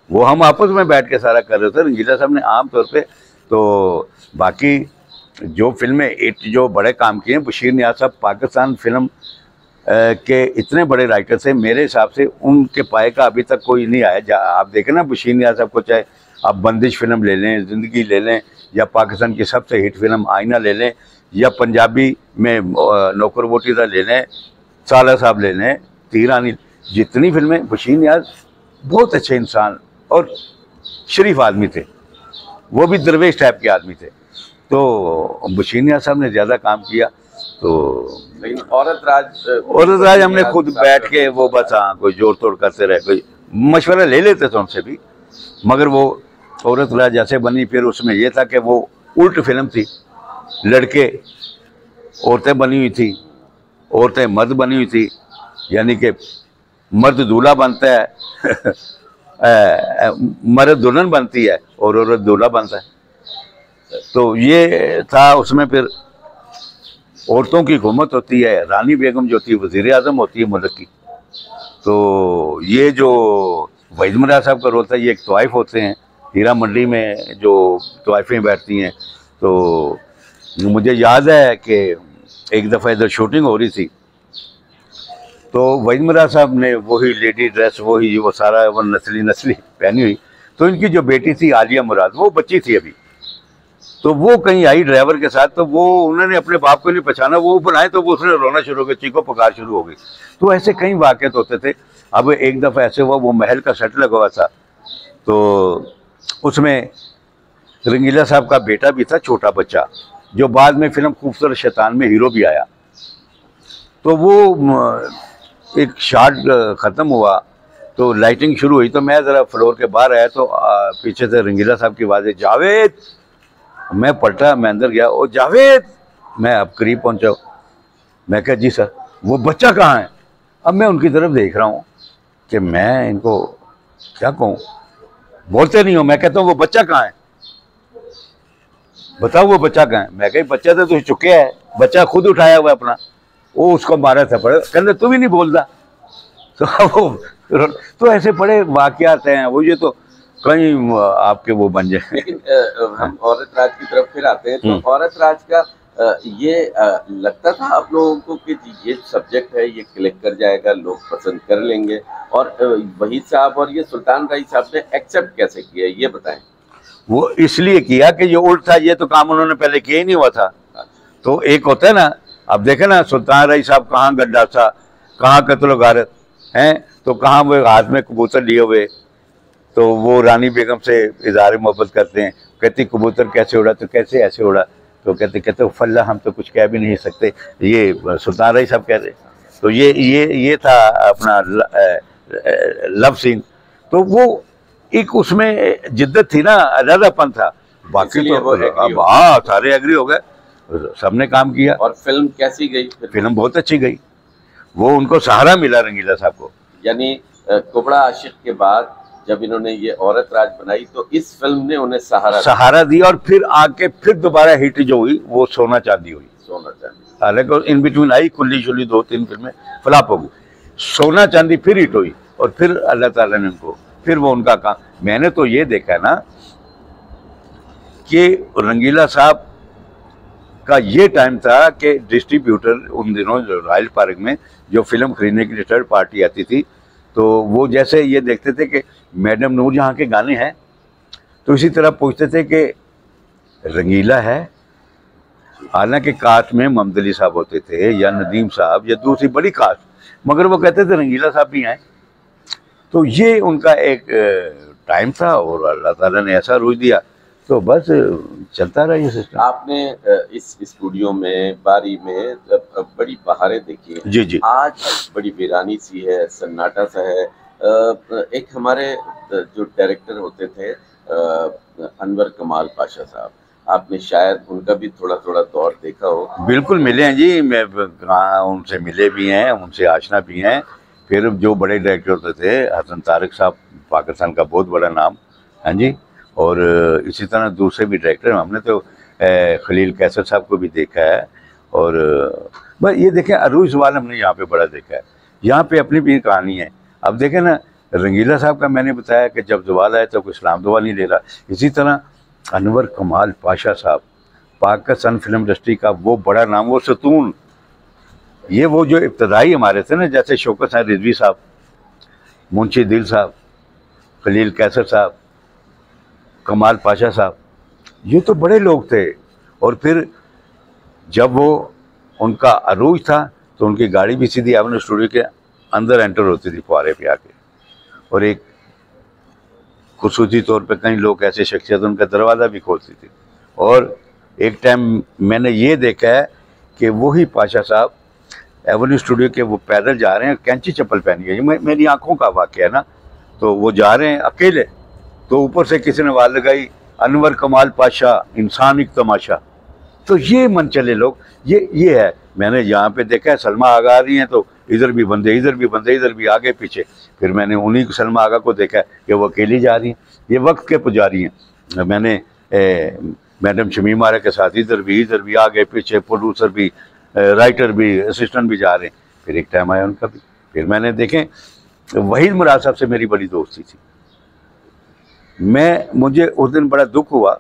वो हम आपस में बैठ के सारा कर रहे थे। रंगीला साहब ने आम तौर पे, तो बाकी जो फिल्में जो बड़े काम किए हैं, बशीर नियाज़ साहब पाकिस्तान फिल्म के इतने बड़े राइटर थे, मेरे हिसाब से उनके पाए का अभी तक कोई नहीं आया। आप देखें ना, बशीर नियाज़ साहब को चाहे आप बंदिश फिल्म ले लें, ज़िंदगी ले लें, या पाकिस्तान की सबसे हिट फिल्म आईना ले लें, या पंजाबी में नौकर वोटीदा ले लें, साला साहब ले लें, तीरानी, जितनी फिल्में, बशीर नियाज़ बहुत अच्छे इंसान और शरीफ आदमी थे, वो भी दरवेश टाइप के आदमी थे। तो बशीर नियाज़ साहब ने ज़्यादा काम किया। तो लेकिन औरत राज हमने खुद बैठ के वो बस, हाँ, कोई जोड़ तोड़ करते रहे, कोई मशवरा ले लेते थे उनसे भी, मगर वो औरत राज जैसे बनी, फिर उसमें यह था कि वो उल्ट फिल्म थी, लड़के औरतें बनी हुई थी, औरतें मर्द बनी हुई थी, यानी कि मर्द दूल्हा बनता है मर्द दुल्हन बनती है और औरत दूल्हा बनता है। तो ये था उसमें। फिर औरतों की हुकूमत होती है, रानी बेगम जो थी वज़ीर आज़म होती है मुल्क की। तो ये जो वहीद मुराद साहब का रोल था, ये एक तवाइफ होते हैं हीरा मंडी में, जो तवाइफें बैठती हैं। तो मुझे याद है कि एक दफ़ा इधर शूटिंग हो रही थी, तो वहीद मुराद साहब ने वही लेडी ड्रेस, वही वो सारा वो नस्ली पहनी हुई। तो इनकी जो बेटी थी आलिया मुराद, वो बच्ची थी अभी, तो वो कहीं आई ड्राइवर के साथ, तो वो उन्होंने अपने बाप को नहीं पहचाना, वो ऊपर आए तो वो उसने रोना शुरू हो गया, चीखो पुकार शुरू हो गई। तो ऐसे कई वाक़यात होते थे। अब एक दफ़ा ऐसे हुआ, वो महल का सेट लगा हुआ था, तो उसमें रंगीला साहब का बेटा भी था, छोटा बच्चा, जो बाद में फिल्म खूबसूरत शैतान में हीरो भी आया। तो वो एक शॉट ख़त्म हुआ तो लाइटिंग शुरू हुई, तो मैं ज़रा फ्लोर के बाहर आया, तो पीछे से रंगीला साहब की आवाज़ है, जावेद। मैं पलटा, मैं अंदर गया, ओ जावेद। मैं अब करीब पहुंचा, मैं कहा जी सर। वो बच्चा कहाँ है? अब मैं उनकी तरफ देख रहा हूँ कि मैं इनको क्या कहूँ, बोलते नहीं हो। मैं कहता हूँ वो बच्चा कहाँ है, बताओ वो बच्चा कहाँ है। मैं कही बच्चा तो चुके है, बच्चा खुद उठाया हुआ अपना, वो उसको मारा था पड़े, कहते तू भी नहीं बोलता। तो ऐसे बड़े वाकयात हैं वो, ये तो कहीं आपके वो बन जाए। लेकिन हम औरत राज की तरफ फिर आते हैं, तो औरत राज का ये लगता था आप लोगों को कि ये सब्जेक्ट है, ये क्लिक कर जाएगा, लोग पसंद कर लेंगे, और वहीद साहब और ये सुल्तान राय साहब ने एक्सेप्ट कैसे किया, ये बताएं। वो इसलिए किया कि ये उल्ट था, ये तो काम उन्होंने पहले किया ही नहीं हुआ था। तो एक होता है ना, अब देखे ना सुल्तान राय साहब कहाँ गड्ढा था, कहाँ कत्ल गारत हैं, तो कहाँ वो हाथ में कबूतर लिए हुए, तो वो रानी बेगम से इज़हार मोहब्बत करते हैं, कहती कबूतर कैसे उड़ा, तो कैसे ऐसे उड़ा, तो कहते फल्ला हम तो कुछ कह भी नहीं सकते, ये सुल्तान राय साहब कह रहे। तो ये था अपना लव सीन। तो वो एक उसमें जिद्दत थी ना, अदादापन था। बाकी तो अब हाँ सारे एग्री हो गए, सबने काम किया। और फिल्म कैसी गई? फिल्म बहुत अच्छी गई, वो उनको सहारा मिला रंगीला साहब को। यानी कुबड़ा आशिक के बाद जब इन्होंने ये औरत राज बनाई, तो इस फिल्म ने उन्हें सहारा दी, और फिर आके फिर दोबारा हिट जो हुई वो सोना चांदी हुई। सोना चांदी, हालांकि इन बिटवीन आई कुल्ली शुल्ली 2-3 फिल्में फ्लॉप हो गई, सोना चांदी फिर हिट हुई, और फिर अल्लाह ताला ने उनको फिर वो उनका काम। मैंने तो ये देखा ना कि रंगीला साहब का ये टाइम था कि डिस्ट्रीब्यूटर उन दिनों रॉयल पार्क में जो फिल्म खरीदने के लिए थर्ड पार्टी आती थी, तो वो जैसे ये देखते थे कि मैडम नूरजहां के गाने हैं, तो इसी तरह पूछते थे कि रंगीला है। हालांकि कास्ट में मोहम्मद अली साहब होते थे या नदीम साहब या दूसरी बड़ी कास्ट, मगर वो कहते थे रंगीला साहब भी हैं। तो ये उनका एक टाइम था, और अल्लाह ताला ने ऐसा रूज दिया, तो बस चलता रहा ये सिस्टम। आपने इस स्टूडियो में बारी में बड़ी बहारें देखी हैं। जी जी। आज बड़ी वीरानी सी है, सन्नाटा सा है। एक हमारे जो डायरेक्टर होते थे अनवर कमाल पाशा साहब, आपने शायद उनका भी थोड़ा थोड़ा दौर देखा हो। बिल्कुल मिले हैं जी, मैं उनसे मिले भी हैं, उनसे आशना भी हैं। फिर जो बड़े डायरेक्टर होते थे, हसन तारिक साहब पाकिस्तान का बहुत बड़ा नाम, हाँ जी, और इसी तरह दूसरे भी डायरेक्टर, हमने तो खलील कैसर साहब को भी देखा है। और बस ये देखें अरूज जवाल हमने यहाँ पे बड़ा देखा है, यहाँ पे अपनी भी कहानी है। अब देखें ना, रंगीला साहब का मैंने बताया कि जब जवाल आया तो कोई इस्लाम दुआ नहीं ले रहा। इसी तरह अनवर कमाल पाशा साहब, पाकिस्तान फिल्म इंडस्ट्री का वो बड़ा नाम, वो सतून, ये वो जो इब्तदाई हमारे थे ना, जैसे शौकत साहब रिजवी साहब, मुंशी दिल साहब, खलील कैसर साहब, कमाल पाशा साहब, ये तो बड़े लोग थे। और फिर जब वो उनका अरूज था तो उनकी गाड़ी भी सीधी एवेन्यू स्टूडियो के अंदर एंटर होती थी फुआरे पे आके, और एक खुसूसी तौर पे कई लोग ऐसे शख्सियत उनका दरवाज़ा भी खोलती थी। और एक टाइम मैंने ये देखा है कि वही पाशा साहब एवेन्यू स्टूडियो के वो पैदल जा रहे हैं, कैंची चप्पल पहनी है, मेरी आंखों का वाक़या है ना, तो वो जा रहे हैं अकेले, तो ऊपर से किसी ने आवाज़ लगाई, अनवर कमाल पाशा इंसान एक तमाशा। तो ये मन चले लोग, ये है। मैंने यहाँ पे देखा है सलमा आगा आ रही हैं, तो इधर भी बंदे, इधर भी बंदे, इधर भी आगे पीछे। फिर मैंने उन्हीं को सलमा आगा को देखा है कि वो अकेली जा रही हैं, ये वक्त के पुजारी हैं। मैंने मैडम शमीम आरा के साथ इधर भी आगे पीछे, प्रोड्यूसर भी, राइटर भी, असिस्टेंट भी जा रहे हैं। फिर एक टाइम आया उनका भी, फिर मैंने देखें वहीद मुराद साहब से मेरी बड़ी दोस्ती थी। मुझे उस दिन बड़ा दुख हुआ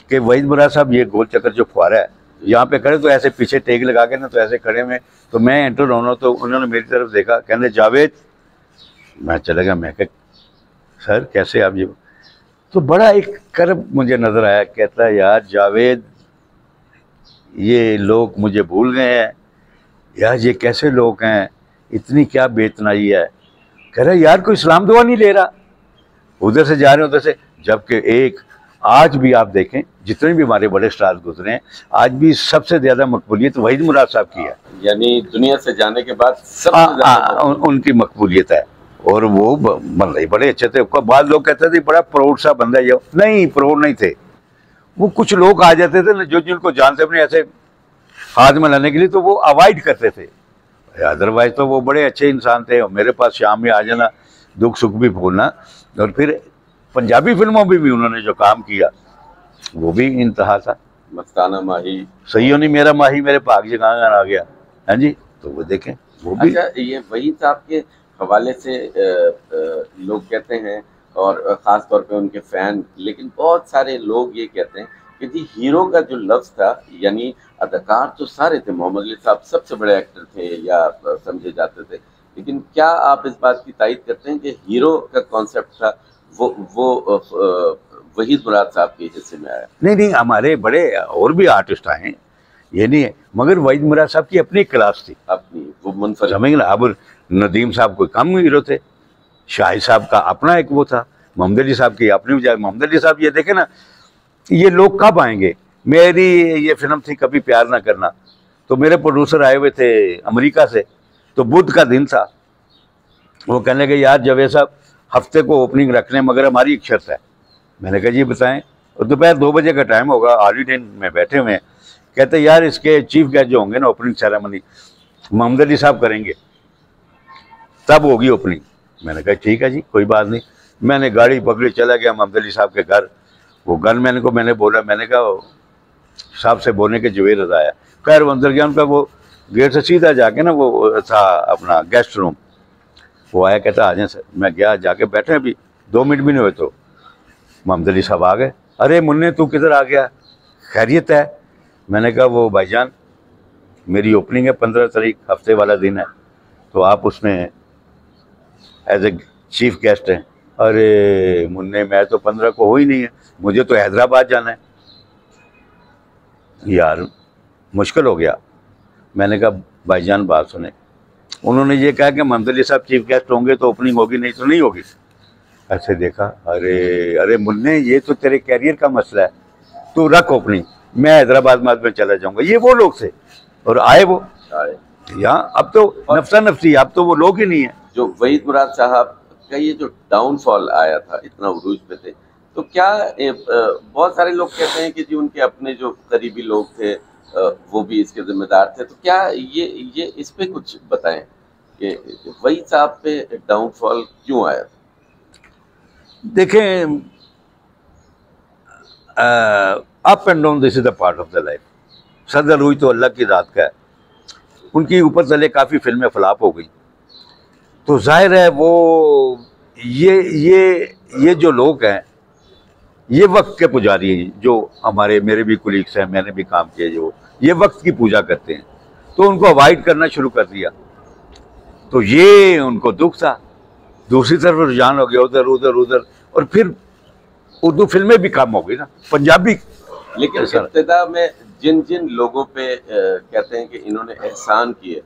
कि वहीद मुराद साहब ये गोल चक्कर जो फुआरा है यहाँ पे खड़े तो ऐसे पीछे टेक लगा के ना, तो ऐसे खड़े में, तो मैं एंटर होना, तो उन्होंने मेरी तरफ देखा, कहने जावेद, मैं चला गया। मैं कहा सर कैसे आप ये, तो बड़ा एक कर्ब मुझे नजर आया। कहता है यार जावेद, ये लोग मुझे भूल गए हैं यार, ये कैसे लोग हैं, इतनी क्या बेतनाई है। कह रहा यार कोई सलाम दुआ नहीं ले रहा, उधर से जा रहे हैं उधर से। जबकि एक आज भी आप देखें, जितने भी हमारे बड़े स्टार्स गुजरे हैं, आज भी सबसे ज्यादा मकबूलियत वहीद मुराद साहब की है। यानी दुनिया से जाने के बाद सबसे ज्यादा उनकी मकबूलियत है। और वो बंदे बड़े अच्छे थे। बाद लोग कहते थे बड़ा प्राउड सा बंदा है, नहीं प्राउड नहीं थे वो। कुछ लोग आ जाते थे ना जो जिनको जानते अपने ऐसे हाथ में लाने के लिए, तो वो अवॉइड करते थे। अदरवाइज तो वो बड़े अच्छे इंसान थे। और मेरे पास शाम में आ जाना, दुख सुख भी भूलना। और फिर पंजाबी फिल्मों में भी उन्होंने जो काम किया वो भी इंतहा था। मस्ताना माही, सही नहीं मेरा माही मेरे भाग जगह आ गया, हाँ जी, तो वो देखें वो भी। अच्छा, ये वहीद साहब के हवाले से लोग कहते हैं, और ख़ास तौर पे उनके फ़ैन, लेकिन बहुत सारे लोग ये कहते हैं कि जी हीरो का जो लफ्ज़ था, यानी अदाकार तो सारे थे, मोहम्मद अली साहब सबसे बड़े एक्टर थे या समझे जाते थे, लेकिन क्या आप इस बात की तायद करते हैं कि हीरो का कॉन्सेप्ट था वो वहीद मुराद साहब के हिस्से में आया? नहीं, हमारे बड़े और भी आर्टिस्ट आए हैं, ये नहीं है, मगर वहीद मुराद साहब की अपनी क्लास थी, अपनी वो मुनफरिद। समझेंगे ना। अब नदीम साहब कोई कम हीरो थे, शाहिद साहब का अपना एक वो था, मोहम्मद अली साहब की अपनी वजह। मोहम्मद अली साहब ये देखे ना, ये लोग कब आएंगे। मेरी ये फिल्म थी कभी प्यार ना करना, तो मेरे प्रोड्यूसर आए हुए थे अमेरिका से, तो बुध का दिन था, वो कहने लगे यार जावेद साहब हफ्ते को ओपनिंग रखने, मगर हमारी एक शर्त है। मैंने कहा जी बताएं। और दोपहर 2 बजे का टाइम होगा, हॉलीडे में बैठे हुए हैं। कहते यार इसके चीफ गेस्ट जो होंगे ना, ओपनिंग सेरेमनी मोहम्मद अली साहब करेंगे, तब होगी ओपनिंग। मैंने कहा ठीक है जी, कोई बात नहीं। मैंने गाड़ी पकड़ी, चला गया मोहम्मद अली साहब के घर। वो गनमैन को मैंने बोला, मैंने कहा साहब से बोलने के जवेद आया। खैर वो अंदर गया, उनका वो गेट से सीधा जाके ना वो था अपना गेस्ट रूम, वो आया, कहता आ जाए सर। मैं गया, जाके बैठे, अभी 2 मिनट भी नहीं हुए तो मोहम्मद अली साहब आ गए। अरे मुन्ने तू किधर आ गया, खैरियत है? मैंने कहा वो भाईजान मेरी ओपनिंग है 15 तारीख, हफ्ते वाला दिन है, तो आप उसमें एज ए चीफ गेस्ट हैं। अरे मुन्ने मैं तो 15 को हो ही नहीं है, मुझे तो हैदराबाद जाना है। यार मुश्किल हो गया। मैंने कहा भाईजान बात सुने, उन्होंने ये कहा कि मोहम्मद अली साहब चीफ गेस्ट होंगे तो ओपनिंग होगी, नहीं तो नहीं होगी। ऐसे देखा, अरे मुन्ने ये तो तेरे कैरियर का मसला है, तू रख ओपनिंग, मैं हैदराबाद में चला जाऊंगा। ये वो लोग थे, और आए वो यहाँ। अब तो नफसा नफसी, अब तो वो लोग ही नहीं है। जो वहीद मुराद साहब का ये जो डाउनफॉल आया था, इतना उरूज पे थे, तो क्या बहुत सारे लोग कहते हैं कि जी उनके अपने जो करीबी लोग थे वो भी इसके जिम्मेदार थे, तो क्या ये इस पे कुछ बताएं कि वहीद साहब पे डाउनफॉल क्यों आया था? देखें, up and down this is the part of the life. सदर हुई तो अल्लाह की ज़ात का है। उनकी ऊपर तले काफ़ी फिल्में फ्लॉप हो गई, तो जाहिर है वो ये जो लोग हैं, ये वक्त के पुजारी हैं, जो हमारे मेरे भी कुलीग्स हैं, मैंने भी काम किया, जो ये वक्त की पूजा करते हैं, तो उनको अवॉइड करना शुरू कर दिया। तो ये उनको दुख था। दूसरी तरफ रुझान हो गया उधर उधर उधर, और फिर उर्दू फिल्में भी कम हो गई ना, पंजाबी। लेकिन इब्तिदा में जिन जिन लोगों पे कहते हैं कि इन्होंने एहसान किए,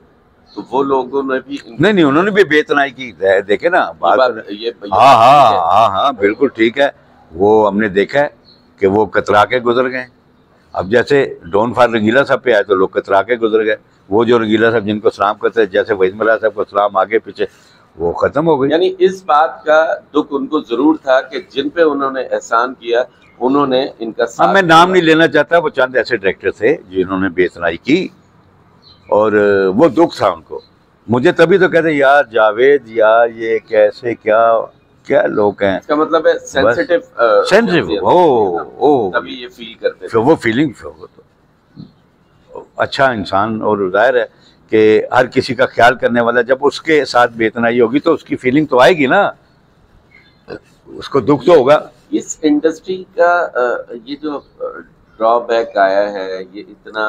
तो वो लोगों ने भी नहीं उन्होंने भी बेतनाई की, देखे ना बात। ये हाँ बिल्कुल ठीक है। वो हमने देखा है कि वो कतरा के गुजर गए। अब जैसे डॉन फार रंगीला साहब पे आए तो लोग कतरा के गुजर गए। वो जो रंगीला साहब जिनको सलाम करते हैं, जैसे वहीद मुराद साहब को सलाम आगे पीछे, वो खत्म हो गई। यानी इस बात का दुख उनको जरूर था कि जिन पे उन्होंने एहसान किया उन्होंने इनका साथ। मैं नाम नहीं लेना चाहता, वो चंद ऐसे डायरेक्टर थे जिन्होंने बेतनाई की, और वो दुख था उनको। मुझे तभी तो कहते यार जावेद, यार ये कैसे क्या लोग हैं। इसका मतलब है सेंसिटिव ओ तभी ये फील करते थे। फिर वो फीलिंग तो अच्छा इंसान, और जाहिर है कि हर किसी का ख्याल करने वाला, जब उसके साथ बेतनाई होगी तो उसकी फीलिंग तो आएगी ना, उसको दुख तो होगा। इस इंडस्ट्री का ये जो ड्रॉबैक आया है, ये इतना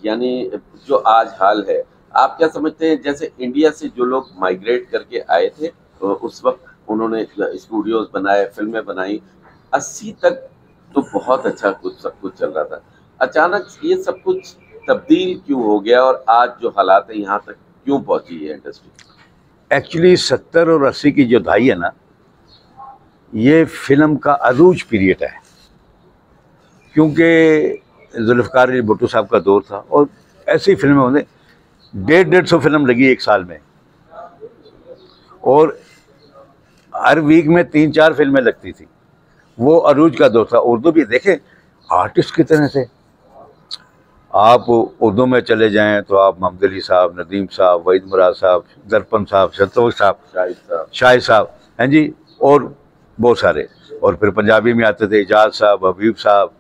यानी जो आज हाल है, आप क्या समझते हैं? जैसे इंडिया से जो लोग माइग्रेट करके आए थे, उस वक्त उन्होंने स्टूडियोज बनाए, फिल्में बनाई, 80 तक तो बहुत अच्छा कुछ सब कुछ चल रहा था। अचानक ये सब कुछ तब्दील क्यों हो गया और आज जो हालात है यहाँ तक क्यों पहुंची है इंडस्ट्री? एक्चुअली 70 और 80 की जो दहाई है ना, ये फिल्म का अरूज पीरियड है, क्योंकि जुल्फ़िकार अली भुट्टो साहब का दौर था और ऐसी फिल्में होने 150 फिल्म लगी एक साल में, और हर वीक में 3-4 फिल्में लगती थी। वो अरूज का दौर था। उर्दू भी देखें, आर्टिस्ट कितने थे। आप उर्दू में चले जाएं तो आप मोहम्मद अली साहब, नदीम साहब, वहीद मुराद साहब, दरपन साहब, संतोष साहब, शाहिद साहब, हैं जी, और बहुत सारे। और फिर पंजाबी में आते थे इजाज साहब, हबीब साहब,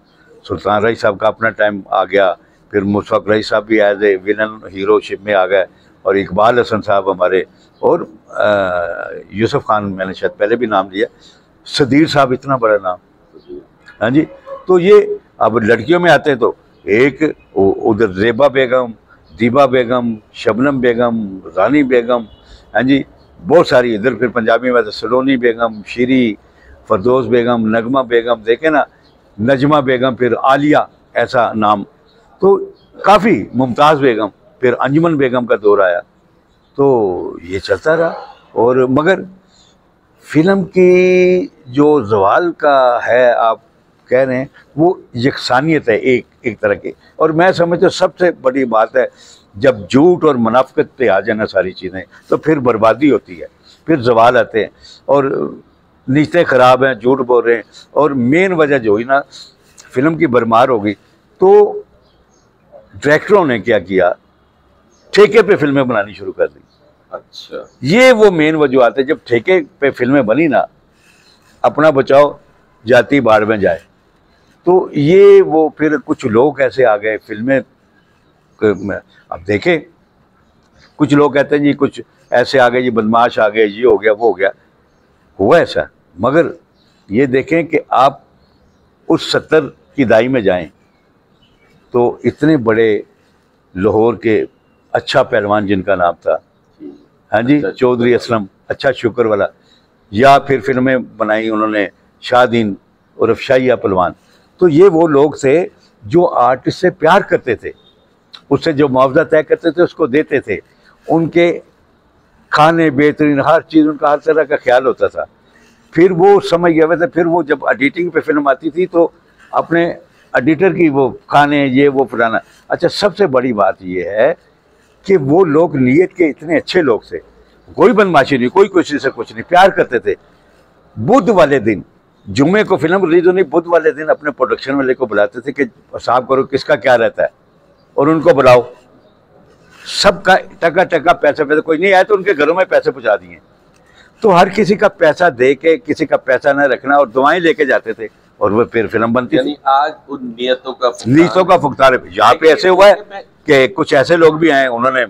सुल्तान रईस साहब का अपना टाइम आ गया, फिर मुशफ़क़ रईस साहब भी एज ए विलन हीरोशिप में आ गए, और इकबाल हसन साहब हमारे, और यूसुफ खान, मैंने शायद पहले भी नाम लिया, सदीर साहब, इतना बड़ा नाम, हाँ जी। तो ये अब लड़कियों में आते हैं तो एक उधर ज़ेबा बेगम, दीबा बेगम, शबनम बेगम, रानी बेगम, हाँ जी, बहुत सारी। इधर फिर पंजाबी में तो सलोनी बेगम, शीरी, फरदौस बेगम, नगमा बेगम, देखे ना, नजमा बेगम, फिर आलिया, ऐसा नाम। तो काफ़ी, मुमताज़ बेगम, फिर अंजुमन बेगम का दौर आया। तो ये चलता रहा। और मगर फिल्म की जो ज़वाल का है, आप कह रहे हैं, वो यकसानियत है एक तरह की। और मैं समझता हूँ सबसे बड़ी बात है, जब झूठ और मुनाफिकत पे आ जाना सारी चीज़ें, तो फिर बर्बादी होती है, फिर ज़वाल आते हैं, और नीयतें ख़राब हैं, झूठ बोल रहे हैं। और मेन वजह जो हुई ना, फिल्म की भरमार हो गई, तो डायरेक्टरों ने क्या किया, ठेके पे फिल्में बनानी शुरू कर दी। अच्छा, ये वो मेन वजूहत है। जब ठेके पे फिल्में बनी ना, अपना बचाओ जाती बाढ़ में जाए, तो ये वो फिर कुछ लोग ऐसे आ गए फिल्में। अब देखें, कुछ लोग कहते हैं जी कुछ ऐसे आ गए, जी बदमाश आ गए, ये हो गया, वो हो गया, हुआ ऐसा। मगर ये देखें कि आप उस 70 की दहाई में जाएं तो इतने बड़े लाहौर के अच्छा पहलवान जिनका नाम था, हाँ जी, चौधरी असलम, अच्छा शुक्र वाला, या फिर फिल्में बनाई उन्होंने शाहदीन और शाहिया पहलवान। तो ये वो लोग थे जो आर्टिस्ट से प्यार करते थे, उससे जो मुआवजा तय करते थे उसको देते थे, उनके खाने बेहतरीन, हर चीज़, उनका हर तरह का ख्याल होता था। फिर वो समझ गए थे। फिर वो जब एडिटिंग पे फिल्म आती थी तो अपने एडिटर की वो खाने, ये वो फलाना। अच्छा, सबसे बड़ी बात ये है कि वो लोग नीयत के इतने अच्छे लोग थे, कोई बदमाशी नहीं, कोई किसी से कुछ नहीं, प्यार करते थे। बुध वाले दिन, जुमे को फिल्म रिलीज होनी, बुध वाले दिन अपने प्रोडक्शन वाले को बुलाते थे कि साहब करो किसका क्या रहता है, और उनको बुलाओ, सबका टका टका पैसे कोई नहीं आया तो उनके घरों में पैसे पहुंचा दिए। तो हर किसी का पैसा दे के, किसी का पैसा न रखना, और दुआएं लेके जाते थे, और वो फिर फिल्म बनती थी। आज उन नियतों का फुकतार है। यहाँ पे ऐसे हुआ है कि कुछ ऐसे लोग भी आए, उन्होंने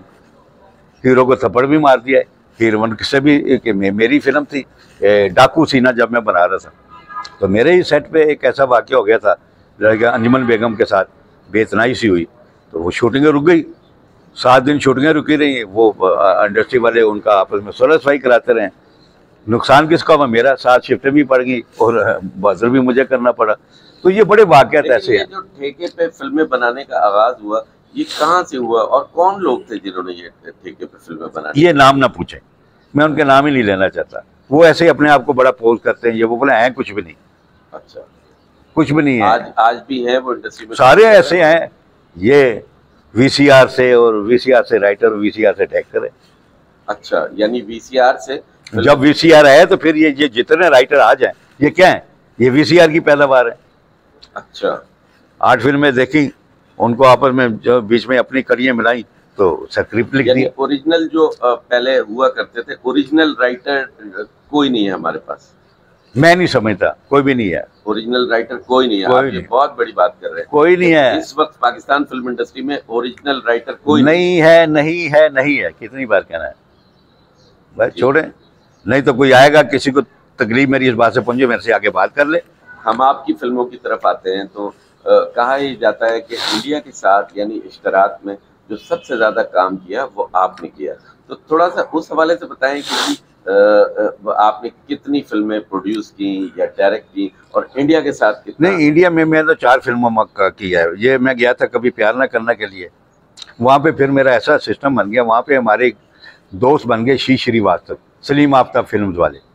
हीरो को थप्पड़ भी मार दिया है। हीरोइन से भी, कि मेरी फिल्म थी डाकू सीना, जब मैं बना रहा था, तो मेरे ही सेट पे एक ऐसा वाक़या हो गया था, लड़का अंजुमन बेगम के साथ बेतनाई सी हुई, तो वो शूटिंगें रुक गई, 7 दिन शूटिंगें रुकी रही। वो इंडस्ट्री वाले उनका आपस में सुलह सफाई कराते रहे। नुकसान किसका हुआ? मेरा। 7 शिफ्टें भी पड़ गई और बजर भी मुझे करना पड़ा। तो ये बड़े वाक़यात ऐसे हैं। जो ठेके पे फिल्में बनाने का आगाज हुआ, ये कहाँ से हुआ और कौन लोग थे जिन्होंने ये ठेके पे फिल्में बनाई? ये नाम ना पूछे, मैं उनके नाम ही नहीं लेना चाहता। वो ऐसे ही अपने आप को बड़ा पोज करते हैं, ये वो बोले हैं कुछ भी नहीं। अच्छा, कुछ भी नहीं है। आज भी हैं वो इंडस्ट्री में, सारे ऐसे हैं। ये वीसीआर से, और वीसीआर से राइटर, वीसीआर से डायरेक्टर है। अच्छा, यानी वीसीआर से, जब वीसीआर है तो फिर ये जितने राइटर आ जाए, ये क्या है? ये वीसीआर की पैदावार है। अच्छा, 8 फिल्में देखी, उनको आपस में जो बीच में अपनी कड़ियाँ मिलाई तो स्क्रिप्ट लिख दिया। ओरिजिनल जो पहले हुआ करते थे, ओरिजिनल राइटर कोई नहीं है हमारे पास। मैं नहीं समझता, कोई भी नहीं है ओरिजिनल राइटर, कोई नहीं है। आप ये बहुत बड़ी बात कर रहे हैं। कोई नहीं है इस वक्त पाकिस्तान फिल्म इंडस्ट्री में, ओरिजिनल राइटर कोई नहीं है। नहीं है, नहीं है, कितनी बार कहना है भाई, छोड़े। नहीं तो कोई आएगा, किसी को तकलीफ मेरी इस बात से पहुंचे, मेरे से आगे बात कर ले। हम आपकी फिल्मों की तरफ आते हैं, तो कहा ही जाता है कि इंडिया के साथ यानी इश्तराक में जो सबसे ज़्यादा काम किया वो आपने किया। तो थोड़ा सा उस हवाले से बताएं कि आपने कितनी फिल्में प्रोड्यूस की या डायरेक्ट की और इंडिया के साथ कितना? नहीं, इंडिया में मैं तो 4 फिल्मों में किया है। ये मैं गया था कभी प्यार ना करना के लिए, वहाँ पे फिर मेरा ऐसा सिस्टम बन गया, वहाँ पे हमारे दोस्त बन गए श्रीवास्तव, सलीम आफ्ताब फिल्म्स वाले।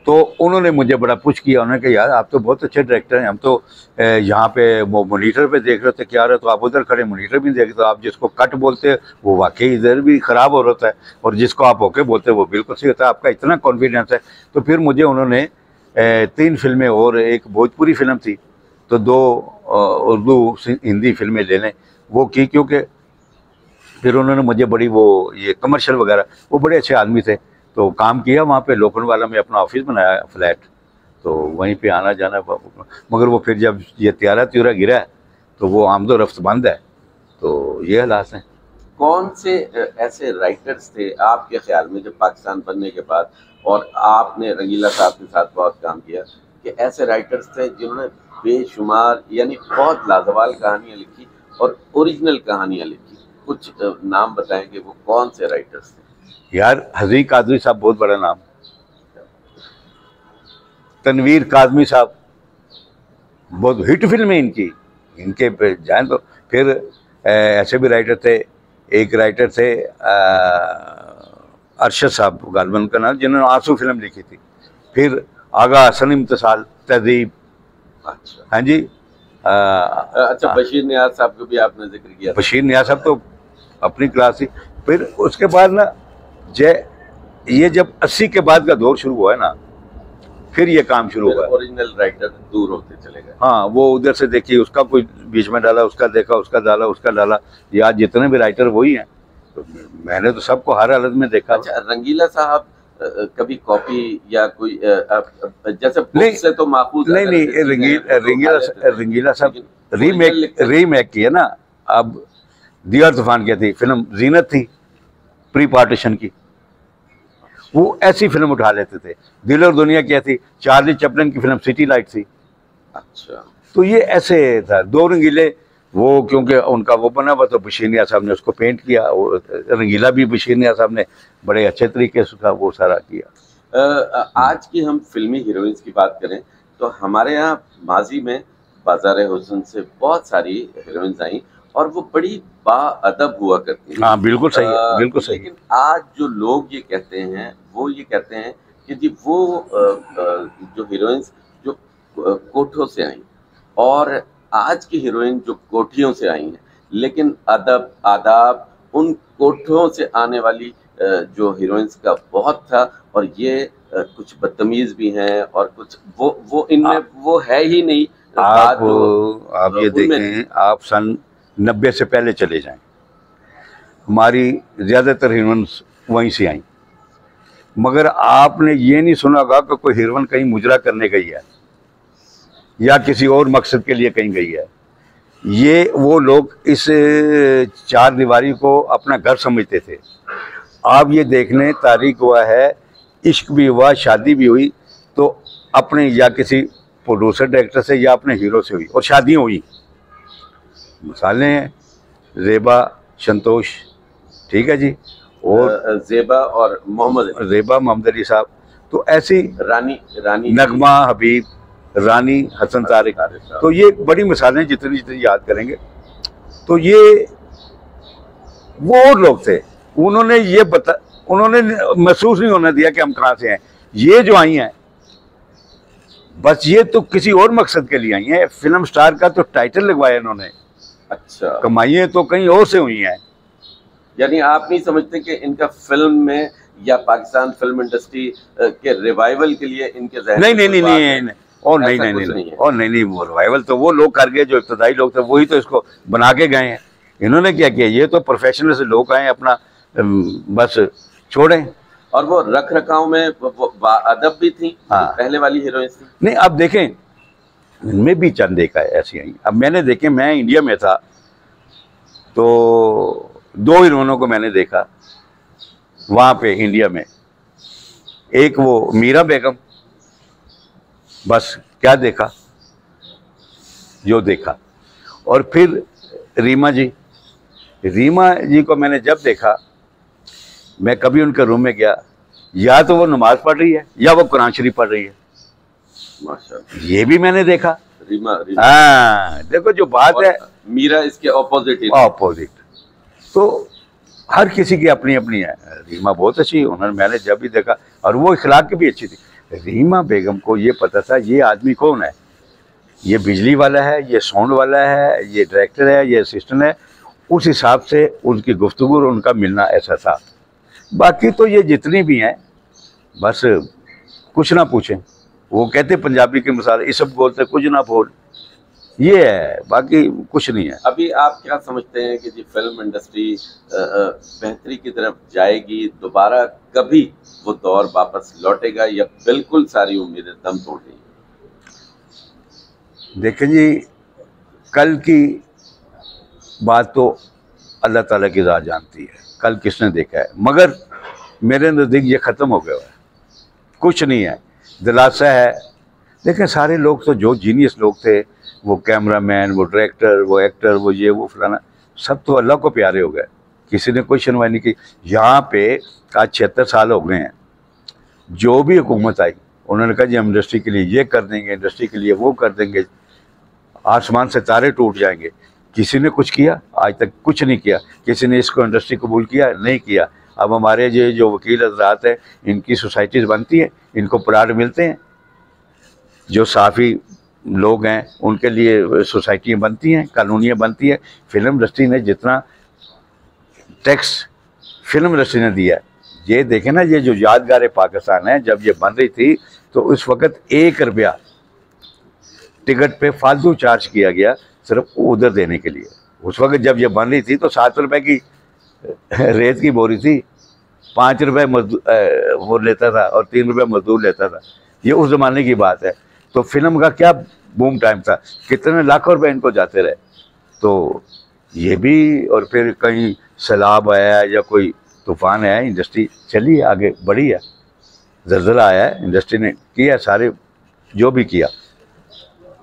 तो उन्होंने मुझे बड़ा पुश किया, उन्होंने कहा यार आप तो बहुत अच्छे डायरेक्टर हैं, हम तो यहाँ पे वो मोनीटर पे देख रहे थे क्या रहे, तो आप उधर खड़े मोनीटर भी देख, तो आप जिसको कट बोलते हैं वो वाकई इधर भी ख़राब हो रहा है, और जिसको आप ओके बोलते हैं वो बिल्कुल सही होता है, आपका इतना कॉन्फिडेंस है। तो फिर मुझे उन्होंने 3 फिल्में और एक भोजपुरी फिल्म थी, तो 2 उर्दू हिंदी फिल्में ले लें वो की, क्योंकि फिर उन्होंने मुझे बड़ी वो ये कमर्शियल वगैरह, वो बड़े अच्छे आदमी थे, तो काम किया वहाँ पे लोखंडवाला में, अपना ऑफिस बनाया फ्लैट, तो वहीं पे आना जाना। मगर वो फिर जब ये त्यारा गिरा तो वो आमदो रफ्त बंद है, तो ये हालात हैं। कौन से ऐसे राइटर्स थे आपके ख्याल में जब पाकिस्तान बनने के बाद, और आपने रंगीला साहब के साथ बहुत काम किया, कि ऐसे राइटर्स थे जिन्होंने बेशुमार यानी बहुत लाजवाब कहानियाँ लिखी और ओरिजिनल कहानियाँ लिखी? कुछ नाम बताएं कि वो कौन से राइटर्स थे? यार हज़ी कादरी साहब बहुत बड़ा नाम, तनवीर काज़मी साहब, बहुत हिट फिल्म है इनके पे जान। तो फिर ऐसे भी राइटर थे, एक राइटर थे अरशद साहब गालबन का नाम, जिन्होंने आंसू फिल्म लिखी थी। फिर आगा हसन इम्तिसाल, तहजीब। अच्छा, हाँ जी। अच्छा, बशीर नियाज़ साहब को भी आपने जिक्र किया। बशीर नियाज़ साहब तो अपनी क्लास थी। फिर उसके बाद ना ये जब 80 के बाद का दौर शुरू हुआ है ना, फिर ये काम शुरू हुआ। ओरिजिनल राइटर दूर होते चले गए। हाँ, वो उधर से देखिए, उसका कोई बीच में डाला, उसका देखा, उसका डाला, उसका डाला। ये आज जितने भी राइटर वही हैं, तो मैंने तो सबको हर हालत में देखा। अच्छा, रंगीला साहब कभी कॉपी या कोई जैसे बुक से तो माकूल नहीं, रंगीला साहब रीमेक किया ना। अब दिया तूफान क्या थी फिल्म, जीनत थी प्री पार्टीशन की, वो ऐसी फिल्म उठा लेते थे। दिल और दुनिया क्या थी, चार्ली चैपलिन की फिल्म सिटी लाइट थी। अच्छा, तो ये ऐसे था। 2 रंगीले, वो क्योंकि उनका वो बना हुआ, तो बशीर नियाज़ साहब ने उसको पेंट किया, रंगीला भी बशीर नियाज़ साहब ने बड़े अच्छे तरीके से उसका वो सारा किया। आज की हम फिल्मी हीरोइंस की बात करें तो हमारे यहाँ माजी में बाज़ार हुस्न से बहुत सारी हीरोइंस आई और वो बड़ी बाअदब हुआ करती हैं। हाँ, बिल्कुल सही है, बिल्कुल सही। लेकिन आज जो लोग ये कहते हैं, वो ये कहते हैं कि जी वो जो हीरोइंस जो कोठों से आई और आज की हीरोइन जो कोठियों से आई हैं, लेकिन अदब आदाब उन कोठों से आने वाली जो हीरोइंस का बहुत था, और ये कुछ बदतमीज भी हैं और कुछ वो इनमें वो है ही नहीं। आप ये देखें, आप सन 90 से पहले चले जाएं, हमारी ज़्यादातर हीरोइंस वहीं से आई, मगर आपने ये नहीं सुना होगा कि कोई हीरोइन कहीं मुजरा करने गई है या किसी और मकसद के लिए कहीं गई है। ये वो लोग इस 4 दीवारी को अपना घर समझते थे। आप ये देखने तारीख हुआ है, इश्क भी हुआ, शादी भी हुई, तो अपने या किसी प्रोड्यूसर डायरेक्टर से या अपने हीरो से हुई, और शादियाँ हुई। मिसालें हैं ज़ेबा, संतोष, ठीक है जी, और ज़ेबा और मोहम्मद अली साहब, तो ऐसी रानी नगमा हबीब, रानी हसन तारिक, तो ये बड़ी मिसालें जितनी जितनी याद करेंगे। तो ये वो लोग थे, उन्होंने महसूस नहीं होने दिया कि हम कहाँ से हैं। ये जो आई हैं, बस ये तो किसी और मकसद के लिए आई हैं। फिल्म स्टार का तो टाइटल लगवाया इन्होंने। अच्छा, कमाइयाँ तो कहीं और से हुई हैं। यानी आप नहीं समझते कि इनका फिल्म में या पाकिस्तान फिल्म इंडस्ट्री के रिवाइवल के लिए इनके ज़हन में नहीं, और नहीं, वो रिवाइवल तो वो लोग कर गए, जो इब्तदाई लोग थे वही तो इसको बना के गए हैं। इन्होंने क्या किया, ये तो प्रोफेशनल से लोग आए, अपना बस छोड़ें। और वो रख रखाव में अदब भी थी। हाँ, पहले वाली हीरोइन थी। नहीं, अब देखें, इनमें भी चंद देखा है ऐसी आई। अब मैंने देखे, मैं इंडिया में था तो 2 हीरोइनों को मैंने देखा वहाँ पे इंडिया में। एक वो मीरा बेगम, बस क्या देखा, जो देखा। और फिर रीमा जी को मैंने जब देखा, मैं कभी उनके रूम में गया, या तो वो नमाज पढ़ रही है या वो कुरान शरीफ पढ़ रही है। माशाअल्लाह, ये भी मैंने देखा। रीमा हाँ, देखो जो बात है, मीरा इसके ऑपोजिट। तो हर किसी की अपनी अपनी है। रीमा बहुत अच्छी, उन्होंने, मैंने जब भी देखा, और वो इखलाक की भी अच्छी थी। रीमा बेगम को ये पता था ये आदमी कौन है, ये बिजली वाला है, ये साउंड वाला है, ये डायरेक्टर है, ये असिस्टेंट है। उस हिसाब से उनकी गुफ्तगू और उनका मिलना ऐसा था। बाकी तो ये जितनी भी हैं, बस कुछ ना पूछें। वो कहते पंजाबी के मिसाल, इस सब बोलते कुछ ना बोल, ये है, बाकी कुछ नहीं है। अभी आप क्या समझते हैं कि जी फिल्म इंडस्ट्री बेहतरी की तरफ जाएगी, दोबारा कभी वो दौर वापस लौटेगा, या बिल्कुल सारी उम्मीदें दम तोड़ गई? देखें जी, कल की बात तो अल्लाह ताला की ज़ात जानती है, कल किसने देखा है, मगर मेरे नज़दीक ये ख़त्म हो गया है, कुछ नहीं है, दिलासा है। देखें, सारे लोग तो जो जीनियस लोग थे, वो कैमरामैन, वो डायरेक्टर, वो एक्टर, वो ये वो फलाना, सब तो अल्लाह को प्यारे हो गए। किसी ने कोई सुनवाई नहीं की। यहाँ पे आज 76 साल हो गए हैं, जो भी हुकूमत आई उन्होंने कहा जी हम इंडस्ट्री के लिए ये कर देंगे, इंडस्ट्री के लिए वो कर देंगे, आसमान से तारे टूट जाएंगे। किसी ने कुछ किया? आज तक कुछ नहीं किया। किसी ने इसको इंडस्ट्री कबूल किया? नहीं किया। अब हमारे जो वकील हजरात हैं, इनकी सोसाइटीज़ बनती हैं, इनको प्लाट मिलते हैं, जो साफ़ी लोग हैं उनके लिए सोसाइटियाँ बनती हैं, कानूनियाँ बनती हैं। फिल्म इंडस्ट्री ने जितना टैक्स फिल्म इंडस्ट्री ने दिया है, ये देखें ना, ये जो यादगार पाकिस्तान है, जब ये बन रही थी तो उस वक़्त 1 रुपया टिकट पे फालतू चार्ज किया गया सिर्फ उधर देने के लिए। उस वक्त जब ये बन रही थी तो 7 रुपए की रेत की बोरी थी, 5 रुपए वो लेता था और 3 रुपए मजदूर लेता था। ये उस ज़माने की बात है। तो फिल्म का क्या बूम टाइम था, कितने लाखों रुपए इनको जाते रहे। तो ये भी, और फिर कहीं सैलाब आया या कोई तूफान आया, इंडस्ट्री चली आगे बढ़ी है, ज़लज़ला आया है, इंडस्ट्री ने किया सारे जो भी किया।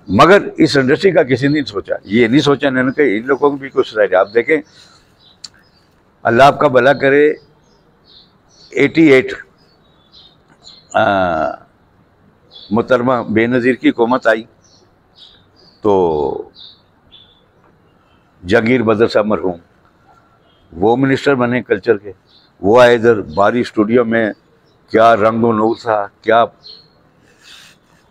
मगर इस इंडस्ट्री का किसी ने नहीं सोचा, ये नहीं सोचा इन्होंने कि इन लोगों की भी कुछ सोसाइटी। आप देखें, अल्लाह आपका भला करे, 88 मुहतरमा बेनज़ीर की हुकूमत आई तो जहांगीर बदर साहब मरहूम वो मिनिस्टर बने कल्चर के। वो आए इधर बारी स्टूडियो में, क्या रंग और नूर था, क्या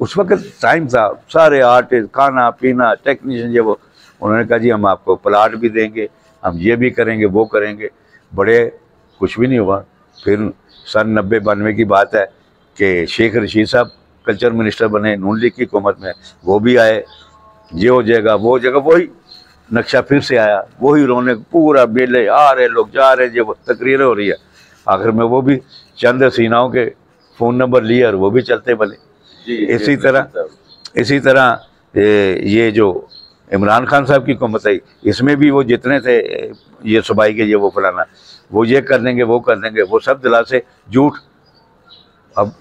उस वक्त टाइम था। सारे आर्टिस्ट, खाना पीना, टेक्नीशियन, ये वो, उन्होंने कहा जी हम आपको प्लाट भी देंगे, हम ये भी करेंगे, वो करेंगे। बड़े कुछ भी नहीं हुआ। फिर सन 90-92 की बात है कि शेख रशीद साहब कल्चर मिनिस्टर बने नून लीग की हुकूमत में। वो भी आए, ये हो जाएगा, वो हो जाएगा, वही नक्शा फिर से आया, वही रोने, पूरा मेले, आ रहे लोग, जा रहे, ये वो तकरीरें हो रही है। आखिर में वो भी चंद हसीनाओं के फ़ोन नंबर लिए और वो भी चलते बने। इसी तरह ये जो इमरान खान साहब की हुकूमत आई, इसमें भी वो जितने थे, ये सूबाई के, ये वो फलाना, वो ये कर देंगे, वो कर देंगे, वो सब दिलासे झूठ। अब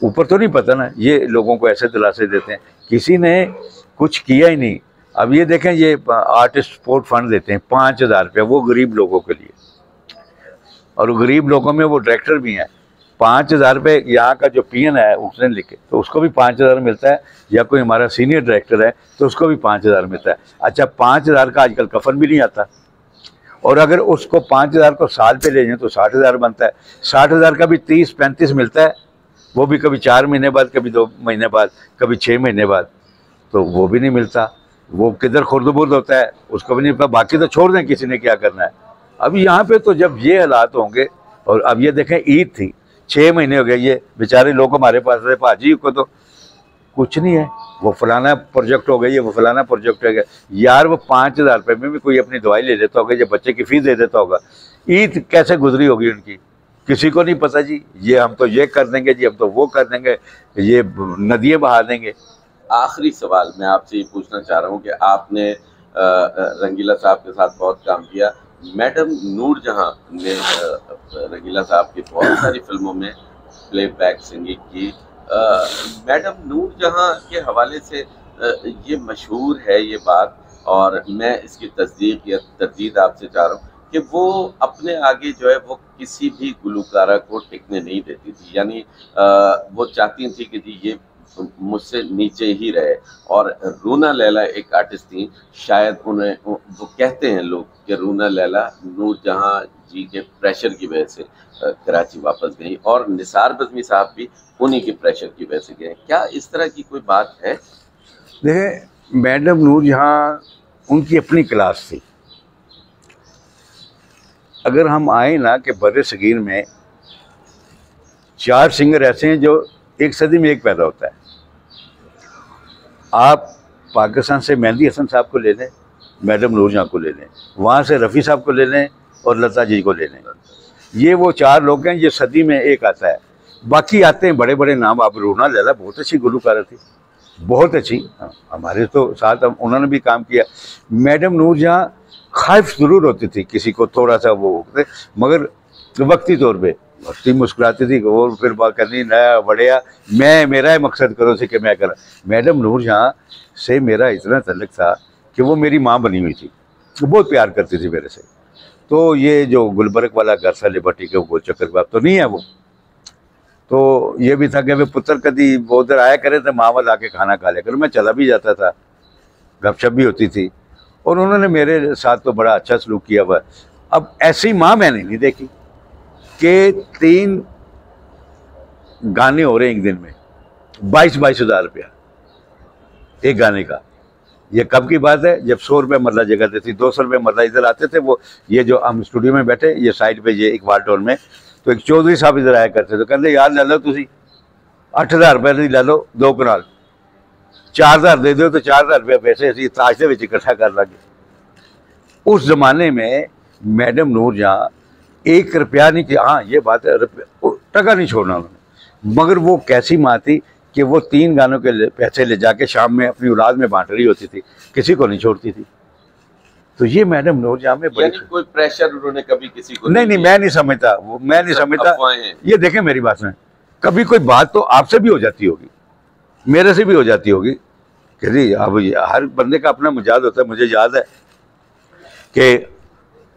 ऊपर तो नहीं पता ना, ये लोगों को ऐसे दिलासे देते हैं, किसी ने कुछ किया ही नहीं। अब ये देखें, ये आर्टिस्ट सपोर्ट फंड देते हैं 5000 रुपये, वो गरीब लोगों के लिए, और गरीब लोगों में वो डायरेक्टर भी हैं। 5000 रुपये यहाँ का जो पीएन है उसने लिखे तो उसको भी 5000 मिलता है, या कोई हमारा सीनियर डायरेक्टर है तो उसको भी 5000 मिलता है। अच्छा, 5000 का आजकल कफन भी नहीं आता, और अगर उसको 5000 को साल पे ले जाएं तो 60,000 बनता है। 60,000 का भी 30-35 मिलता है, वो भी कभी 4 महीने बाद, कभी 2 महीने बाद, कभी 6 महीने बाद, तो वो भी नहीं मिलता। वो किधर खुर्द-बुर्द होता है, उसको भी नहीं पता। बाकी तो छोड़ दें, किसी ने क्या करना है। अब यहाँ पे तो जब ये हालात होंगे, और अब ये देखें, ईद थी, 6 महीने हो गए, ये बेचारे लोग हमारे पास रहे, भाजी को तो कुछ नहीं है, वो फलाना प्रोजेक्ट हो गया, ये वो फलाना प्रोजेक्ट हो गया। यार वो 5000 रुपये में भी कोई अपनी दवाई ले लेता होगा, या बच्चे की फीस दे देता होगा। ईद कैसे गुजरी होगी उनकी, किसी को नहीं पता जी। ये हम तो ये कर देंगे जी, हम तो वो कर देंगे, ये नदियाँ बहा देंगे। आखिरी सवाल मैं आपसे ये पूछना चाह रहा हूँ कि आपने रंगीला साहब के साथ बहुत काम किया। मैडम नूरजहां ने रंगीला साहब की बहुत सारी फिल्मों में प्लेबैक सिंगिंग की। मैडम नूरजहां के हवाले से ये मशहूर है ये बात, और मैं इसकी तस्दीक या तरदीद आपसे चाह रहा हूँ कि वो अपने आगे जो है वो किसी भी गुलकारा को टिकने नहीं देती थी। यानी वो चाहती थी कि जी ये मुझसे नीचे ही रहे। और रूना लैला एक आर्टिस्ट थी, शायद उन्हें वो कहते हैं लोग कि रूना लैला नूरजहां जी के प्रेशर की वजह से कराची वापस गई, और निसार बज़मी साहब भी उन्हीं के प्रेशर की वजह से गए। क्या इस तरह की कोई बात है? देखें, मैडम नूरजहां उनकी अपनी क्लास थी। अगर हम आए ना कि बर्रे सगीर में 4 सिंगर ऐसे हैं जो एक सदी में एक पैदा होता है। आप पाकिस्तान से मेहंदी हसन साहब को ले लें, मैडम नूरजहां को ले लें, वहाँ से रफ़ी साहब को ले लें और लता जी को ले लें। ये वो 4 लोग हैं जो सदी में एक आता है। बाकी आते हैं बड़े बड़े नाम। अब रूना लैला बहुत अच्छी गुलकारा थी, बहुत अच्छी, हमारे तो साथ उन्होंने भी काम किया। मैडम नूरजहां खाइफ ज़रूर होती थी, किसी को थोड़ा सा वो, मगर वक्ती तौर पे हंसती मुस्कुराती थी और फिर बात करनी नया बढ़िया, मैं मेरा मकसद करो से कि मैं करा। मैडम नूरजहां से मेरा इतना तल्लुक़ था कि वो मेरी माँ बनी हुई थी, वो बहुत प्यार करती थी मेरे से। तो ये जो गुलबर्ग वाला घर सा लिबर्टी के गोल चक्कर बाप तो नहीं है वो। तो ये भी था कि वे पुत्र कभी वो उधर आया करे तो माँ वाला आके खाना खा लिया करो। मैं चला भी जाता था, गपशप भी होती थी, और उन्होंने मेरे साथ तो बड़ा अच्छा सलूक किया हुआ। अब ऐसी माँ मैंने नहीं देखी कि 3 गाने हो रहे हैं एक दिन में, 22-22 हज़ार रुपया एक गाने का। ये कब की बात है? जब 100 रुपये मरला जगह देती, 200 रुपये मरला इधर आते थे। वो ये जो हम स्टूडियो में बैठे, ये साइड पे ये इकबाल टोल में, तो एक चौधरी साहब इधर आया करते थे। कहते यार ले लो तुसी 8,000 रुपये नहीं ले लो 2 कनाल, 4,000 दे दो तो 4,000 रुपये पैसे असी ताश दे विच इकट्ठा कर लांगे। उस जमाने में मैडम नूरजहां 1 रुपया नहीं कि हाँ ये बात है, टका नहीं छोड़ना उन्होंने। मगर वो कैसी माँ थी कि वो 3 गानों के पैसे ले जाके शाम में अपनी औलाद में बांट रही होती थी, किसी को नहीं छोड़ती थी। तो ये मैडम नूरजहां में बड़ी कोई प्रेशर उन्होंने कभी किसी को नहीं, मैं नहीं समझता वो, मैं नहीं समझता। ये देखें मेरी बात सुने, कभी कोई बात तो आपसे भी हो जाती होगी, मेरे से भी हो जाती होगी कि जी अब हर बंदे का अपना मिजाज होता है। मुझे याद है कि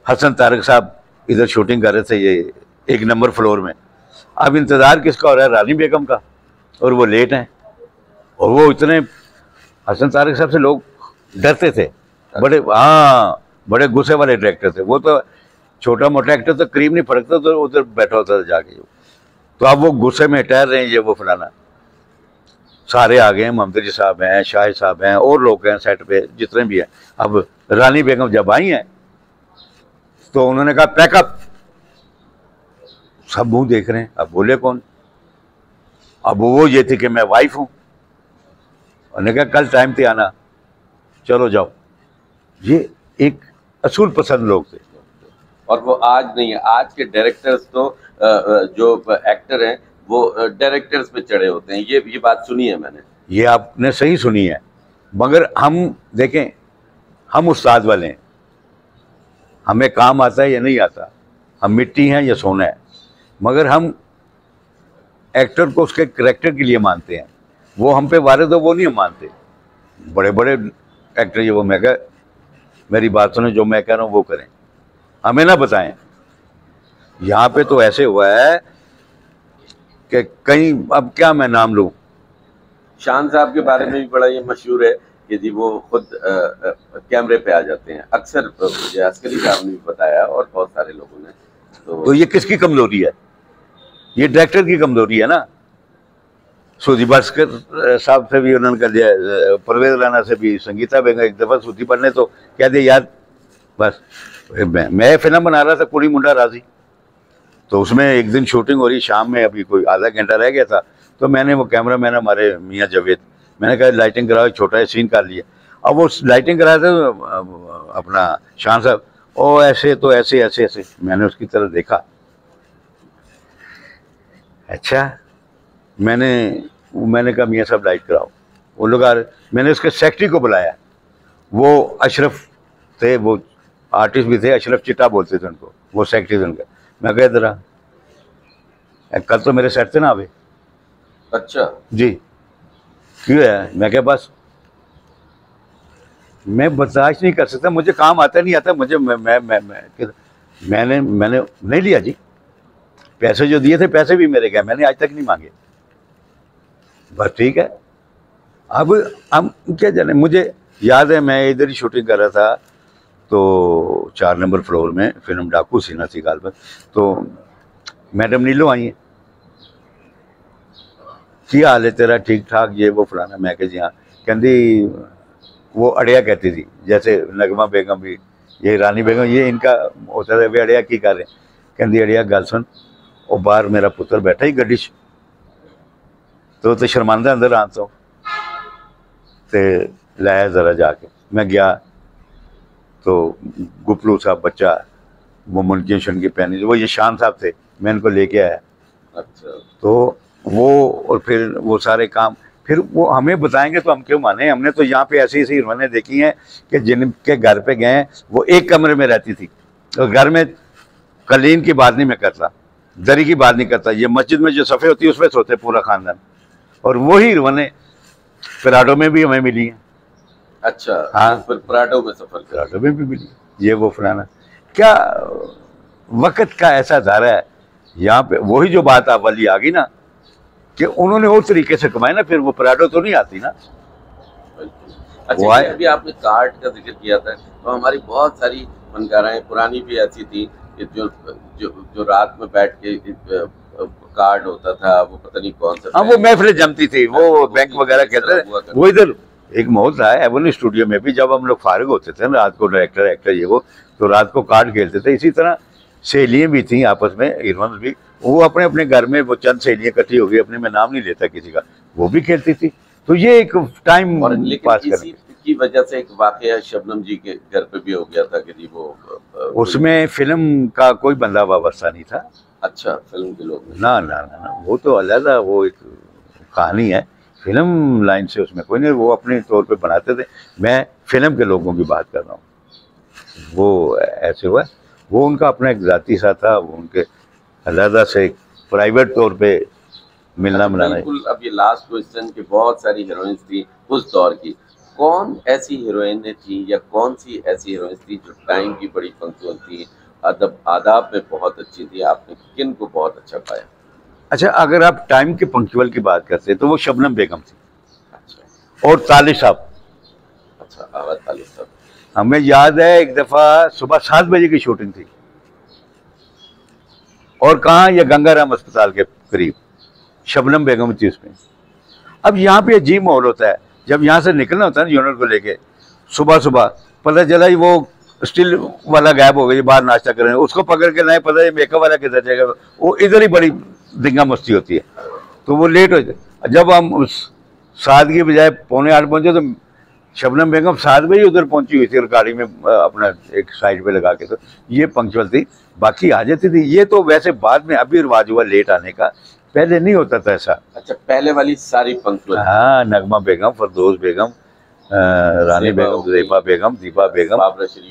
हसन तारक साहब इधर शूटिंग कर रहे थे, ये 1 नंबर फ्लोर में। अब इंतज़ार किसका हो रहा है? रानी बेगम का, और वो लेट हैं। और वो इतने हसन तारक साहब से लोग डरते थे, बड़े, हाँ बड़े गुस्से वाले डायरेक्टर थे वो। तो छोटा मोटा एक्टर तो क्रीम नहीं फड़कता, तो उधर बैठा होता था जाके। तो अब वो गुस्से में ठहर रहे हैं, ये वो फलाना। सारे आ गए हैं, मोहम्मद जी साहब हैं, शाहिद साहब हैं, और लोग हैं सेट पे जितने भी हैं। अब रानी बेगम जब आई हैं तो उन्होंने कहा पैकअप। सब मुंह देख रहे हैं, अब बोले कौन? अब वो ये थी कि मैं वाइफ हूँ। उन्होंने कहा कल टाइम पे आना, चलो जाओ। ये एक असूल पसंद लोग थे। और वो आज नहीं है। आज के डायरेक्टर्स तो जो एक्टर हैं वो डायरेक्टर्स पे चढ़े होते हैं। ये बात सुनी है मैंने। ये आपने सही सुनी है, मगर हम देखें, हम उस्ताद वाले हैं, हमें काम आता है या नहीं आता, हम मिट्टी हैं या सोना है। मगर हम एक्टर को उसके करैक्टर के लिए मानते हैं। वो हम पे वारिद हो वो नहीं हम मानते। बड़े बड़े एक्टर ये वो, मैं कह, मेरी बात सुने, जो मैं कह रहा हूँ वो करें, हमें ना बताएं। यहाँ पे तो ऐसे हुआ है कि कहीं, अब क्या मैं नाम लूँ, शान साहब के बारे में भी बड़ा ये मशहूर है कि जी वो खुद कैमरे पे आ जाते हैं अक्सर। मुझे अस्करी साहब ने भी बताया और बहुत सारे लोगों ने। तो ये किसकी कमजोरी है? ये डायरेक्टर की कमजोरी है ना। सूदी भास्कर साहब से भी उन्होंने कर दिया, परवेज राना से भी, संगीता बेगम एक दफ़ा सूदी पढ़ने तो कह दिया यार बस। मैं फिल्म बना रहा था कुड़ी मुंडा राजी, तो उसमें एक दिन शूटिंग हो रही, शाम में अभी कोई आधा घंटा रह गया था। तो मैंने वो कैमरा मैन हमारे मियाँ जावेद, मैंने कहा लाइटिंग कराओ, छोटा सीन कर लिया। अब वो लाइटिंग कराया था अपना शान साहब, ओ ऐसे तो ऐसे ऐसे ऐसे। मैंने उसकी तरफ देखा, अच्छा, मैंने कहा मियाँ साहब लाइट कराओ। वो लोग आ रहे, मैंने उसके सेक्रेटरी को बुलाया, वो अशरफ थे, वो आर्टिस्ट भी थे, अशरफ चिट्टा बोलते थे उनको, वो सेक्रेटरी थे उनका। मैं कहा इधर आ, कल तो मेरे सेट थे ना अभी। अच्छा जी, क्यों है? मैं क्या बस मैं बर्दाश्त नहीं कर सकता, मुझे काम आता नहीं आता मुझे। मैंने मैंने नहीं लिया जी, पैसे जो दिए थे पैसे भी मेरे गए, मैंने आज तक नहीं मांगे। बस ठीक है। अब हम क्या जाने, मुझे याद है मैं इधर ही शूटिंग कर रहा था, तो 4 नंबर फ्लोर में फिल्म डाकू सीना सी गाल पर, तो मैडम नीलो आई हैं, क्या हाल है तेरा, ठीक ठाक, ये वो फलाना। मैं कह जी हाँ। कहती वो अड़िया कहती थी, जैसे नगमा बेगम भी, ये रानी बेगम, ये इनका होता था, वे अड़िया की कर रहे। कहती अड़िया गल सुन, वो बाहर मेरा पुत्र बैठा ही गड्डी च, तो शर्मांदा अंदर आन तो लाया जरा जाके। मैं गया तो गुपलू साहब बच्चा, वो मुनकी शनकी पहनी, वो ये शान साहब थे, मैं इनको लेके आया। अच्छा। तो वो और फिर वो सारे काम फिर वो हमें बताएंगे तो हम क्यों माने। हमने तो यहाँ पे ऐसी ऐसी हीरोइनें देखी हैं कि जिनके घर पे गए वो एक कमरे में रहती थी, और घर में कलीन की बात नहीं मैं करता, दरी की बात नहीं करता, ये मस्जिद में जो सफ़े होती है उसमें सोते पूरा खानदान। और वही हीरोइनें पराडो में भी हमें मिली हैं। अच्छा। हाँ, फिर पराडो में सफर किया। पराडो में भी मिली, ये वो फलाना। क्या वक्त का ऐसा धारा है यहाँ पे। वही जो बात आप वाली आ गई ना कि उन्होंने उस तरीके से कमाए ना, फिर वो पराडो तो नहीं आती ना। अच्छा, अभी आपने कार्ड का जिक्र किया था, तो हमारी बहुत सारी फनकाराएं पुरानी भी ऐसी थी कि जो जो जो रात में बैठ के कार्ड होता था, वो पता नहीं कौन सा, हाँ, वो महफिलें जमती थी, वो बैंक वगैरह कहते थे। वो इधर एक माहौल था एवन स्टूडियो में भी, जब हम लोग फारिग होते थे रात को, डायरेक्टर एक्टर ये वो, तो रात को कार्ड खेलते थे। इसी तरह सहेलियाँ भी थी आपस में, हीरोइंस भी, वो अपने अपने घर में वो चंद सहेलियाँ इकट्ठी हो गई, अपने में नाम नहीं लेता किसी का, वो भी खेलती थी। तो ये एक टाइम पास करने की वजह से एक वाकया शबनम जी के घर पे भी हो गया था कि जी वो उसमें फिल्म का कोई बंदा वाबस्ता नहीं था। अच्छा, फिल्म के लोग ना ना ना ना, वो तो अलग, वो एक कहानी है, फिल्म लाइन से उसमें कोई नहीं, वो अपने तौर पे बनाते थे। मैं फिल्म के लोगों की बात कर रहा हूँ, वो ऐसे हुआ, वो उनका अपना एक जाती सा था, वो उनके अलग से प्राइवेट तौर पे मिलना मिलाना। बिल्कुल। अब ये लास्ट क्वेश्चन कि बहुत सारी हीरोइंस थी उस दौर की, कौन ऐसी हीरोइनें थी या कौन सी ऐसी हीरोइंस थी जो टाइम की बड़ी पंक्चुअल थी, अदब आदाब में बहुत अच्छी थी, आपने किन को बहुत अच्छा पाया? अच्छा, अगर आप टाइम के पंक्चुअल की बात करते तो वो शबनम बेगम थी। अच्छा। और तालिब साहब। अच्छा, आवाज तालिब साहब। हमें याद है एक दफ़ा सुबह 7 बजे की शूटिंग थी, और कहाँ, ये गंगाराम अस्पताल के करीब, शबनम बेगम थी उसमें। अब यहाँ पे अजीब माहौल होता है, जब यहाँ से निकलना होता है ना यूनिट को लेके, सुबह सुबह पता चला ही वो स्टिल वाला गायब हो गया, बाहर नाश्ता कर रहे हैं, उसको पकड़ के नहीं पता ये मेकअप वाला किधर जाएगा, वो इधर ही बड़ी दिंगा मस्ती होती है, तो वो लेट हो जाए। जब हम उस 7 की बजाय 7:45 पहुँचे, तो शबनम बेगम 7 बजे उधर पहुंची हुई थी गाड़ी में, अपना एक साइड पे लगा के। तो ये पंक्चुअल थी, बाकी आ जाती थी। ये तो वैसे बाद में अभी रिवाज हुआ लेट आने का, पहले नहीं होता था ऐसा। अच्छा, पहले वाली सारी पंक्चुअल। हाँ, नगमा बेगम, फरदौस बेगम, रानी बेगम, ज़ेबा बेगम, दीपा बेगम,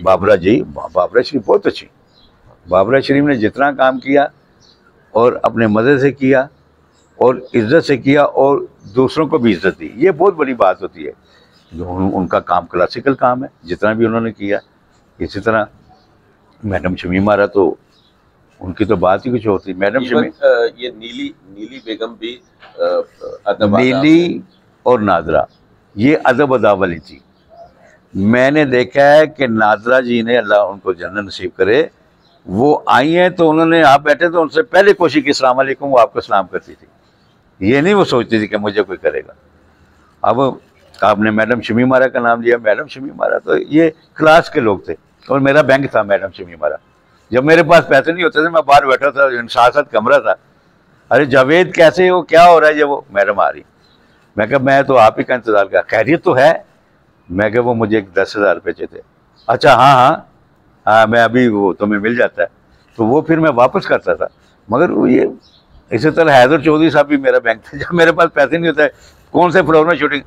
बाबरा जी, बाबरा शरीफ बहुत अच्छी। बाबरा शरीफ ने जितना काम किया और अपने मज़े से किया और इज्जत से किया और दूसरों को भी इज्जत दी, ये बहुत बड़ी बात होती है। जो उनका काम क्लासिकल काम है, जितना भी उन्होंने किया। इसी तरह मैडम शमीम आरा, तो उनकी तो बात ही कुछ होती। मैडम शमीम, ये नीली बेगम भी नीली और नादरा, ये अदब अदा वाली थी। मैंने देखा है कि नादरा जी ने, अल्लाह उनको जन्नत नसीब करे, वो आई हैं तो उन्होंने, आप बैठे तो उनसे पहले कोशिश की अस्सलाम वालेकुम, वो आपको सलाम करती थी। ये नहीं वो सोचती थी कि मुझे कोई करेगा। अब आपने मैडम शमीम आरा का नाम लिया, मैडम शमीम आरा तो ये क्लास के लोग थे, और मेरा बैंक था मैडम शमीम आरा। जब मेरे पास पैसे नहीं होते थे, मैं बाहर बैठा था, 7 कमरा था, अरे जावेद कैसे हो, क्या हो रहा है, ये वो मैडम आ रही। मैं कहा मैं तो आप ही का इंतज़ार कर, खैरियत तो है? मैं कहा वो मुझे एक 10,000 रुपये चाहिए थे। अच्छा, हाँ हाँ हाँ, मैं अभी, वो तुम्हें मिल जाता है, तो वो फिर मैं वापस करता था। मगर वो ये इसी तरह हैदर चौधरी साहब भी मेरा बैंक था, जब मेरे पास पैसे नहीं होता है, कौन से फ्लोर में शूटिंग,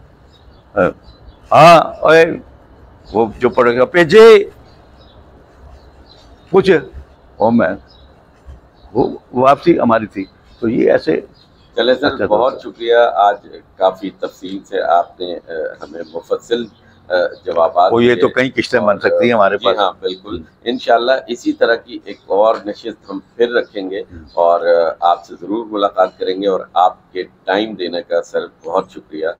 हाँ ओए वो जो पड़ेगा पेजे कुछ, और मैं वो वापसी हमारी थी। तो ये ऐसे। चले सर, बहुत शुक्रिया, आज काफ़ी तफसील से आपने हमें मुफस्सिल जवाब। ये तो कई किस्तें बन सकती हैं हमारे पास। हाँ बिल्कुल, इंशाल्लाह इसी तरह की एक और नशिस्त हम फिर रखेंगे और आपसे ज़रूर मुलाकात करेंगे। और आपके टाइम देने का सर बहुत शुक्रिया।